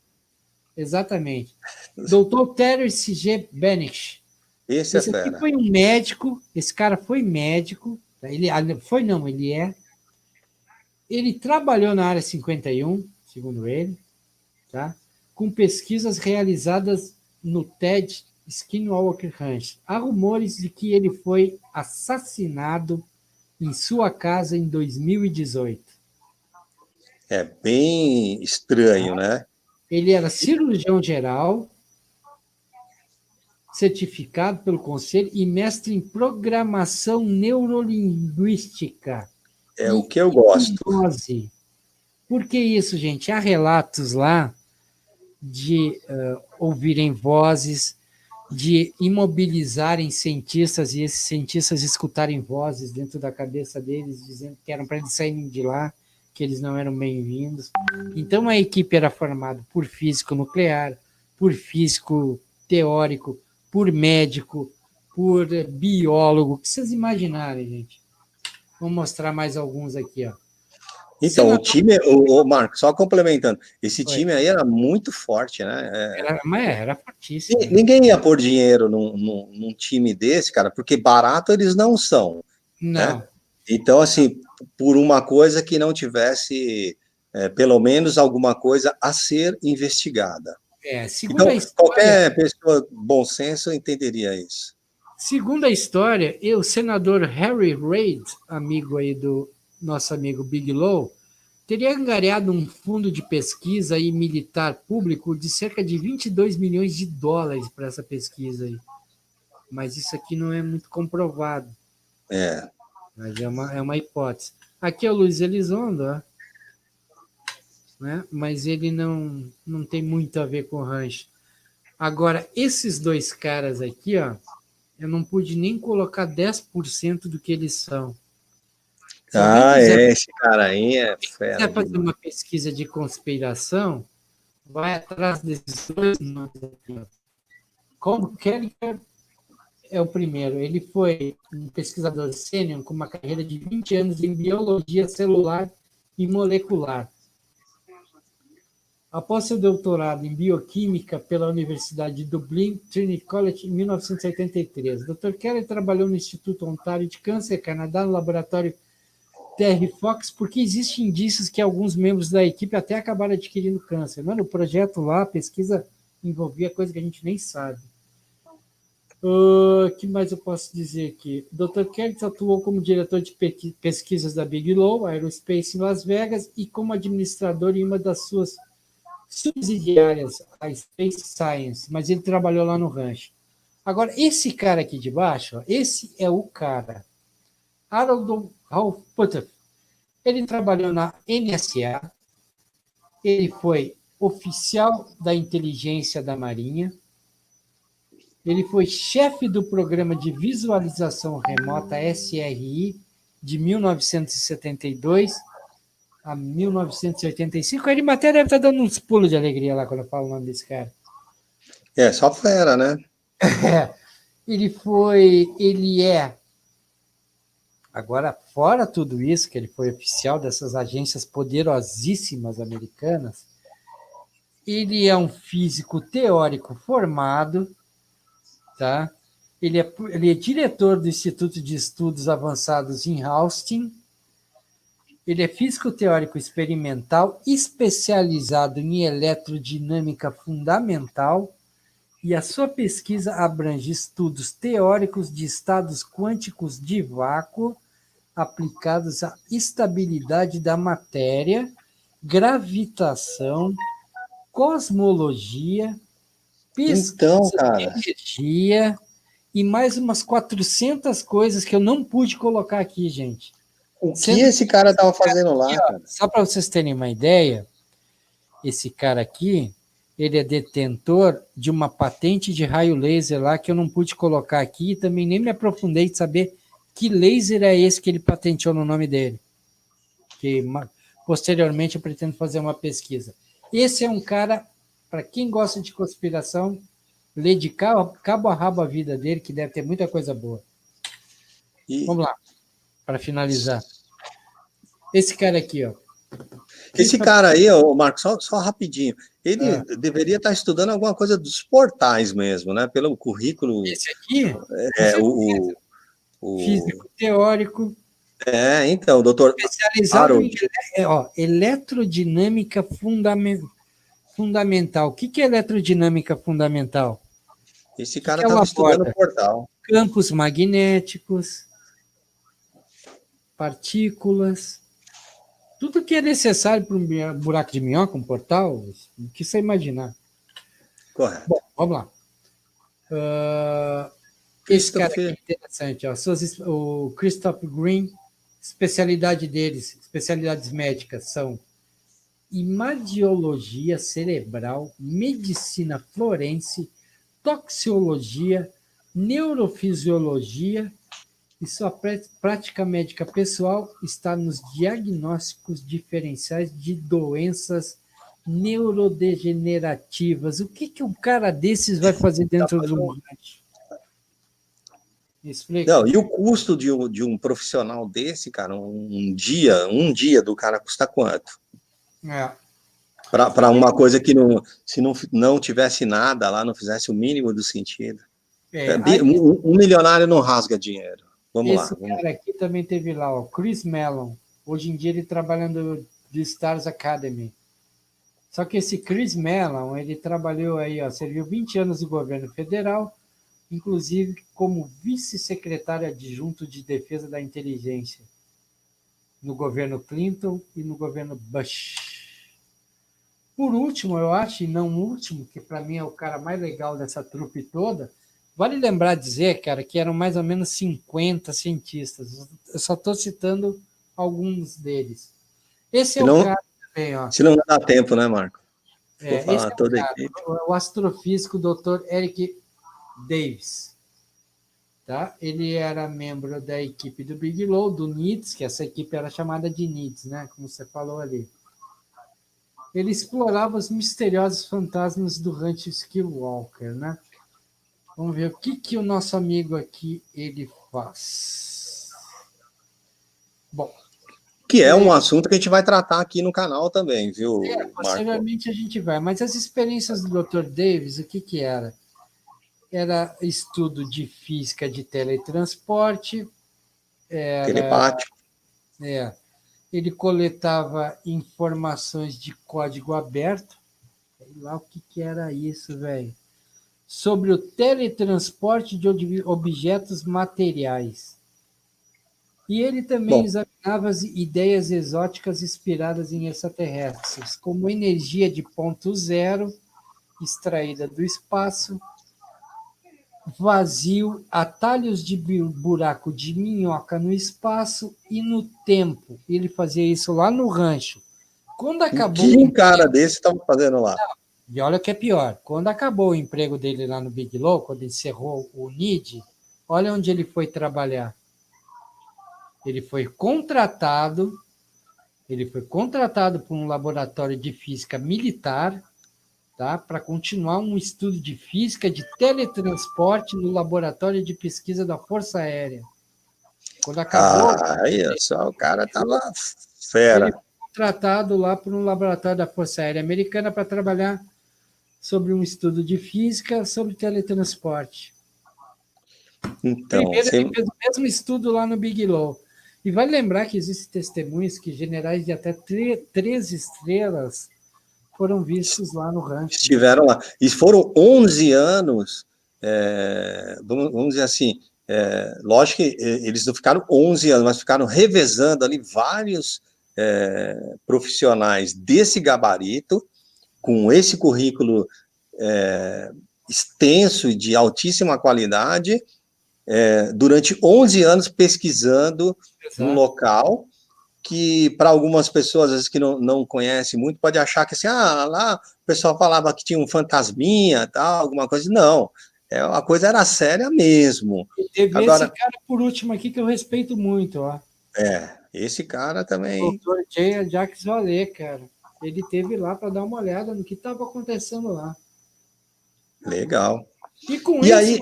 Exatamente. Doutor Terence G. Benish. Esse é Esse aqui fera. foi um médico, esse cara foi médico, ele é. Ele trabalhou na área 51, segundo ele, tá? Com pesquisas realizadas no TED Skinwalker Ranch. Há rumores de que ele foi assassinado em sua casa em 2018. É bem estranho, né? Ele era cirurgião geral, certificado pelo Conselho e mestre em programação neurolinguística É o e que eu gosto. hipnose. Por que isso, gente? Há relatos lá de ouvirem vozes, de imobilizarem cientistas e esses cientistas escutarem vozes dentro da cabeça deles, dizendo que eram para eles saírem de lá, que eles não eram bem-vindos. Então a equipe era formada por físico nuclear, por físico teórico, por médico, por biólogo. O que vocês imaginarem, gente? Vou mostrar mais alguns aqui, ó. Então, o time, o Marco, só complementando, esse Oi. time aí era muito forte, né? Era fortíssimo. Ninguém ia pôr dinheiro num time desse, cara, porque barato eles não são, Não. né? Então, assim, por uma coisa que não tivesse, pelo menos alguma coisa a ser investigada. Segundo Então, a história, qualquer pessoa bom senso entenderia isso. segundo a história, o senador Harry Reid, amigo aí do nosso amigo Bigelow, teria angariado um fundo de pesquisa e militar público de cerca de 22 milhões de dólares para essa pesquisa aí. Mas isso aqui não é muito comprovado. É. Mas é uma hipótese. Aqui é o Luiz Elizondo, ó, né? Mas ele não tem muito a ver com o rancho. Agora, esses dois caras aqui, ó, eu não pude nem colocar 10% do que eles são. Se alguém quiser, Esse cara aí é fera quiser fazer demais. uma pesquisa de conspiração, vai atrás desses dois nomes aqui. Ó. Colm Kelleher é o primeiro. Ele foi um pesquisador sênior com uma carreira de 20 anos em biologia celular e molecular. Após seu doutorado em bioquímica pela Universidade de Dublin, Trinity College, em 1983, Dr. Kelly trabalhou no Instituto Ontário de Câncer, Canadá, no laboratório Terry Fox, porque existem indícios que alguns membros da equipe até acabaram adquirindo câncer. Mano, o projeto lá, a pesquisa envolvia coisa que a gente nem sabe. O que mais eu posso dizer aqui? Dr. Kelly atuou como diretor de pesquisas da Bigelow Aerospace em Las Vegas e como administrador em uma das suas subsidiárias, a Space Science, mas ele trabalhou lá no rancho. Agora, esse cara aqui de baixo, ó, esse é o cara. Harold Ralph Potter. Ele trabalhou na NSA, ele foi oficial da inteligência da Marinha, ele foi chefe do programa de visualização remota SRI de 1972 a 1985. A Arimatea deve estar dando uns pulos de alegria lá quando eu falo o nome desse cara. Só fera, né? Ele é, agora, fora tudo isso, que ele foi oficial dessas agências poderosíssimas americanas, ele é um físico teórico formado, tá? Ele é diretor do Instituto de Estudos Avançados em Austin. Ele é físico teórico experimental especializado em eletrodinâmica fundamental e a sua pesquisa abrange estudos teóricos de estados quânticos de vácuo aplicados à estabilidade da matéria, gravitação, cosmologia, pesquisa de energia e mais umas 400 coisas que eu não pude colocar aqui, gente. O que esse cara estava fazendo lá, cara? Só para vocês terem uma ideia, esse cara aqui, ele é detentor de uma patente de raio laser lá que eu não pude colocar aqui e também nem me aprofundei de saber que laser é esse que ele patenteou no nome dele. Que posteriormente eu pretendo fazer uma pesquisa. Esse é um cara, para quem gosta de conspiração, lê de cabo a rabo a vida dele, que deve ter muita coisa boa. Vamos lá, para finalizar. Esse cara aqui, ó. Esse cara aí, Marcos, só rapidinho, ele deveria estar estudando alguma coisa dos portais mesmo, né? Pelo currículo. Esse aqui? O físico teórico. Então, doutor especializado Harold. Em eletrodinâmica fundamental. O que é eletrodinâmica fundamental? Esse cara estava estudando o portal. Campos magnéticos, partículas, tudo que é necessário para um buraco de minhoca, um portal, o que você imaginar. Correto. Bom, vamos lá. Esse cara aqui é interessante. Ó, o Christopher Green, especialidades médicas são imagiologia cerebral, medicina forense, toxicologia, neurofisiologia, e sua prática médica pessoal está nos diagnósticos diferenciais de doenças neurodegenerativas. O que um cara desses vai fazer dentro de um rancho? Me explica. Não, e o custo de um profissional desse, cara, um dia do cara custa quanto? Para uma coisa que se não tivesse nada lá, não fizesse o mínimo do sentido. Um milionário não rasga dinheiro. Vamos lá. Esse cara aqui também teve lá, o Chris Mellon. Hoje em dia ele trabalha no Stars Academy. Só que esse Chris Mellon, ele trabalhou aí, ó, serviu 20 anos no governo federal, inclusive como vice-secretário adjunto de defesa da inteligência no governo Clinton e no governo Bush. Por último, eu acho, e não último, que para mim é o cara mais legal dessa trupe toda, vale lembrar dizer, cara, que eram mais ou menos 50 cientistas. Eu só estou citando alguns deles. Esse é o cara também, ó. Se não dá tempo, né, Marco? Esse é o cara, o astrofísico Dr. Eric Davis. Tá? Ele era membro da equipe do Bigelow, do NIDS, que essa equipe era chamada de NIDS, né? Como você falou ali. Ele explorava os misteriosos fantasmas do rancho Skywalker, né? Vamos ver o que o nosso amigo aqui ele faz. Bom. Que é um assunto que a gente vai tratar aqui no canal também, viu, Marco? Posteriormente a gente vai. Mas as experiências do Dr. Davis, o que era? Era estudo de física de teletransporte. Telepático. Ele coletava informações de código aberto. Sei lá o que era isso, velho. Sobre o teletransporte de objetos materiais. E ele também examinava as ideias exóticas inspiradas em extraterrestres, como energia de ponto zero, extraída do espaço, vazio, atalhos de buraco de minhoca no espaço e no tempo. Ele fazia isso lá no rancho. Quando acabou que um cara desse estava fazendo lá? E olha o que é pior. Quando acabou o emprego dele lá no Bigelow, quando encerrou o NID, olha onde ele foi trabalhar. Ele foi contratado por um laboratório de física militar, tá, para continuar um estudo de física de teletransporte no laboratório de pesquisa da Força Aérea. Quando acabou... Aí, só o cara estava fera. Ele foi contratado lá por um laboratório da Força Aérea Americana para trabalhar sobre um estudo de física sobre teletransporte. Então, primeiro, ele fez o mesmo estudo lá no Bigelow. E vale lembrar que existem testemunhos que generais de até 3 estrelas foram vistos lá no rancho. Estiveram lá. E foram 11 anos, vamos dizer assim, lógico que eles não ficaram 11 anos, mas ficaram revezando ali vários profissionais desse gabarito, com esse currículo extenso e de altíssima qualidade, durante 11 anos pesquisando num local que, para algumas pessoas, às vezes, que não conhecem muito, pode achar que assim, lá o pessoal falava que tinha um fantasminha, tal, alguma coisa. Não, a coisa era séria mesmo. E teve esse cara, por último, aqui, que eu respeito muito, ó. Esse cara também... O Dr. J. Jacques Vallée, cara. Ele teve lá para dar uma olhada no que estava acontecendo lá. Legal. E com isso, aí...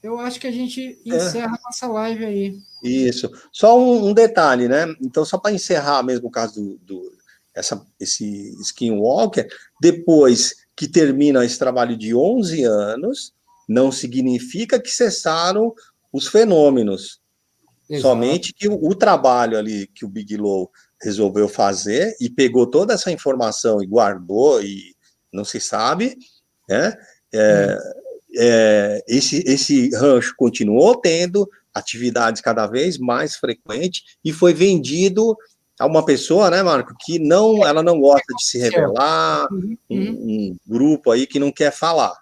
eu acho que a gente encerra a nossa live aí. Isso. Só um detalhe, né? Então, só para encerrar mesmo o caso esse Skinwalker, depois que termina esse trabalho de 11 anos, não significa que cessaram os fenômenos. Exato. Somente que o trabalho ali que o Bigelow resolveu fazer e pegou toda essa informação e guardou e não se sabe, né? esse rancho continuou tendo atividades cada vez mais frequentes e foi vendido a uma pessoa, né, Marco, que ela não gosta de se revelar, um grupo aí que não quer falar.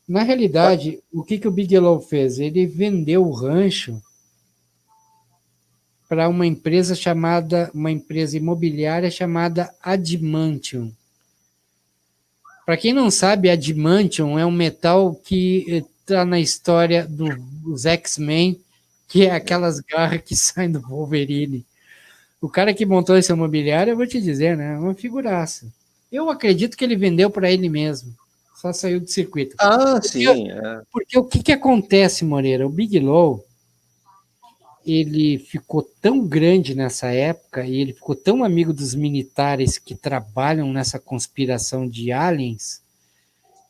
Na realidade, o que o Bigelow fez? Ele vendeu o rancho para uma empresa imobiliária chamada Adamantium. Para quem não sabe, Adamantium é um metal que está na história dos X-Men, que é aquelas garras que saem do Wolverine. O cara que montou esse imobiliário, eu vou te dizer, né, é uma figuraça. Eu acredito que ele vendeu para ele mesmo, só saiu do circuito. Sim. Porque o que acontece, Moreira? O Bigelow, ele ficou tão grande nessa época e ele ficou tão amigo dos militares que trabalham nessa conspiração de aliens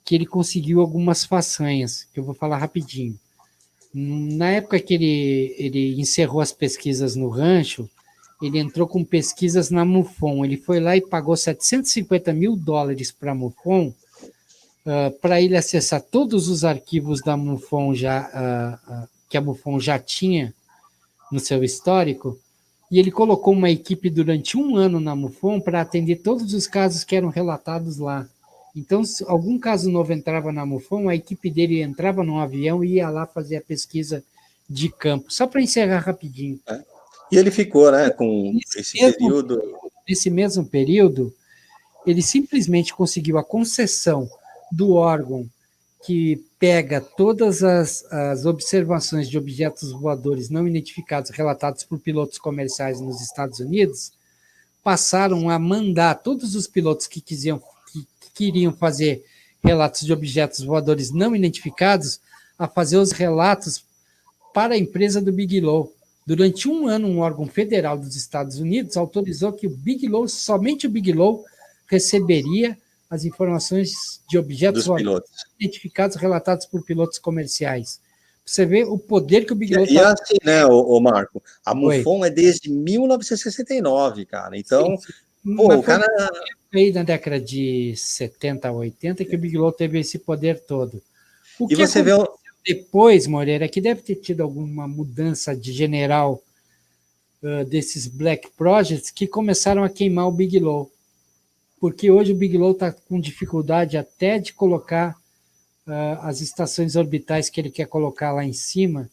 que ele conseguiu algumas façanhas, que eu vou falar rapidinho. Na época que ele encerrou as pesquisas no rancho, ele entrou com pesquisas na MUFON. Ele foi lá e pagou $750 mil para a MUFON, para ele acessar todos os arquivos da MUFON que a MUFON já tinha no seu histórico, e ele colocou uma equipe durante 1 ano na MUFON para atender todos os casos que eram relatados lá. Então, se algum caso novo entrava na MUFON, a equipe dele entrava num avião e ia lá fazer a pesquisa de campo. Só para encerrar rapidinho. E ele ficou, né, com esse período... Nesse mesmo período, ele simplesmente conseguiu a concessão do órgão que pega todas as observações de objetos voadores não identificados relatados por pilotos comerciais nos Estados Unidos, passaram a mandar todos os pilotos que queriam fazer relatos de objetos voadores não identificados a fazer os relatos para a empresa do Bigelow. Durante 1 ano, um órgão federal dos Estados Unidos autorizou que somente o Bigelow, receberia as informações de objetos identificados relatados por pilotos comerciais. Você vê o poder que o Bigelow... E assim, né, o Marco, a MUFON é desde 1969, cara. Então, sim. O cara... Aí na década de 70, 80, que o Bigelow teve esse poder todo. O que você vê depois, Moreira, que deve ter tido alguma mudança de general desses Black Projects que começaram a queimar o Bigelow. Porque hoje o Bigelow está com dificuldade até de colocar as estações orbitais que ele quer colocar lá em cima,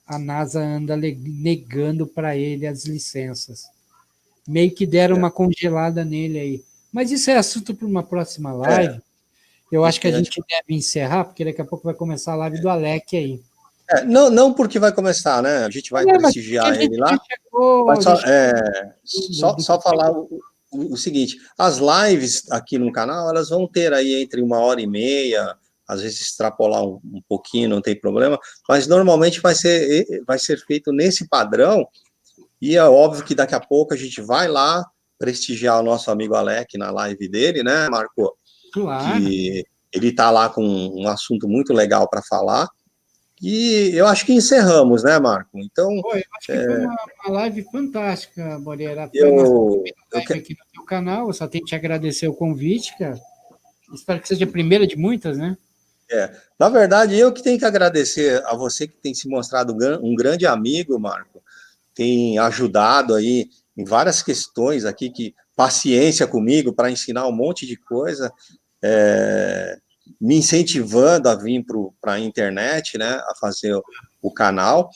a NASA anda negando para ele as licenças. Meio que deram uma congelada nele aí. Mas isso é assunto para uma próxima live. Eu acho que a gente deve encerrar, porque daqui a pouco vai começar a live do Alec aí. Não porque vai começar, né? A gente vai prestigiar ele lá. Só falar o seguinte, as lives aqui no canal, elas vão ter aí entre 1h30, às vezes extrapolar um pouquinho, não tem problema, mas normalmente vai ser feito nesse padrão, e é óbvio que daqui a pouco a gente vai lá prestigiar o nosso amigo Alec na live dele, né, Marco? Claro. Que ele está lá com um assunto muito legal para falar, e eu acho que encerramos, né, Marco? Então, eu acho que foi uma live fantástica, Moreira. Foi a nossa live aqui no teu canal. Eu só tenho que te agradecer o convite, cara. Espero que seja a primeira de muitas, né? Na verdade, eu que tenho que agradecer a você que tem se mostrado um grande amigo, Marco. Tem ajudado aí em várias questões aqui, paciência comigo para ensinar um monte de coisa. Me incentivando a vir para a internet, né, a fazer o canal.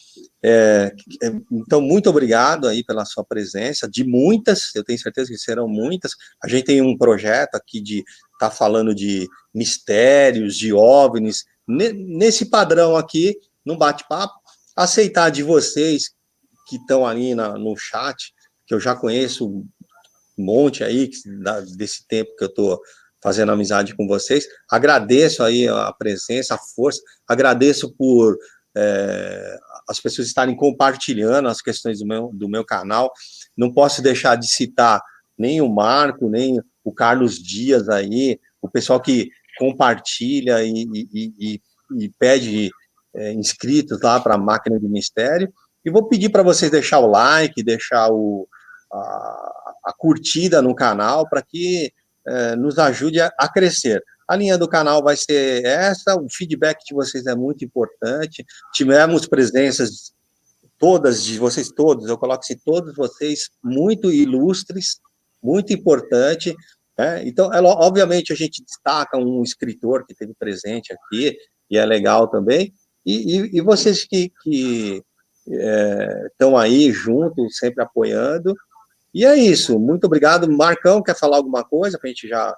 Então, muito obrigado aí pela sua presença, de muitas, eu tenho certeza que serão muitas. A gente tem um projeto aqui de estar falando de mistérios, de OVNIs, nesse padrão aqui, no bate-papo, aceitar de vocês que estão ali no chat, que eu já conheço um monte aí, desse tempo que eu estou fazendo amizade com vocês, agradeço aí a presença, a força, agradeço por as pessoas estarem compartilhando as questões do meu canal, não posso deixar de citar nem o Marco, nem o Carlos Dias aí, o pessoal que compartilha e pede inscritos lá para a Máquina de Mistério, e vou pedir para vocês deixar o like, deixar a curtida no canal, para que nos ajude a crescer. A linha do canal vai ser essa, o feedback de vocês é muito importante. Tivemos presenças todas de vocês todos, eu coloco assim, todos vocês muito ilustres, muito importante, né? Então, obviamente, a gente destaca um escritor que esteve presente aqui, e é legal também, e vocês que estão aí juntos, sempre apoiando, e é isso, muito obrigado. Marcão, quer falar alguma coisa para a gente já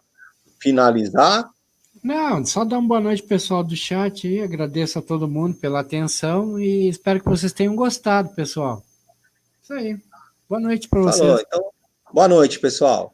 finalizar? Não, só dar uma boa noite, pessoal do chat aí. Agradeço a todo mundo pela atenção e espero que vocês tenham gostado, pessoal. Isso aí. Boa noite para vocês. Falou, então, boa noite, pessoal.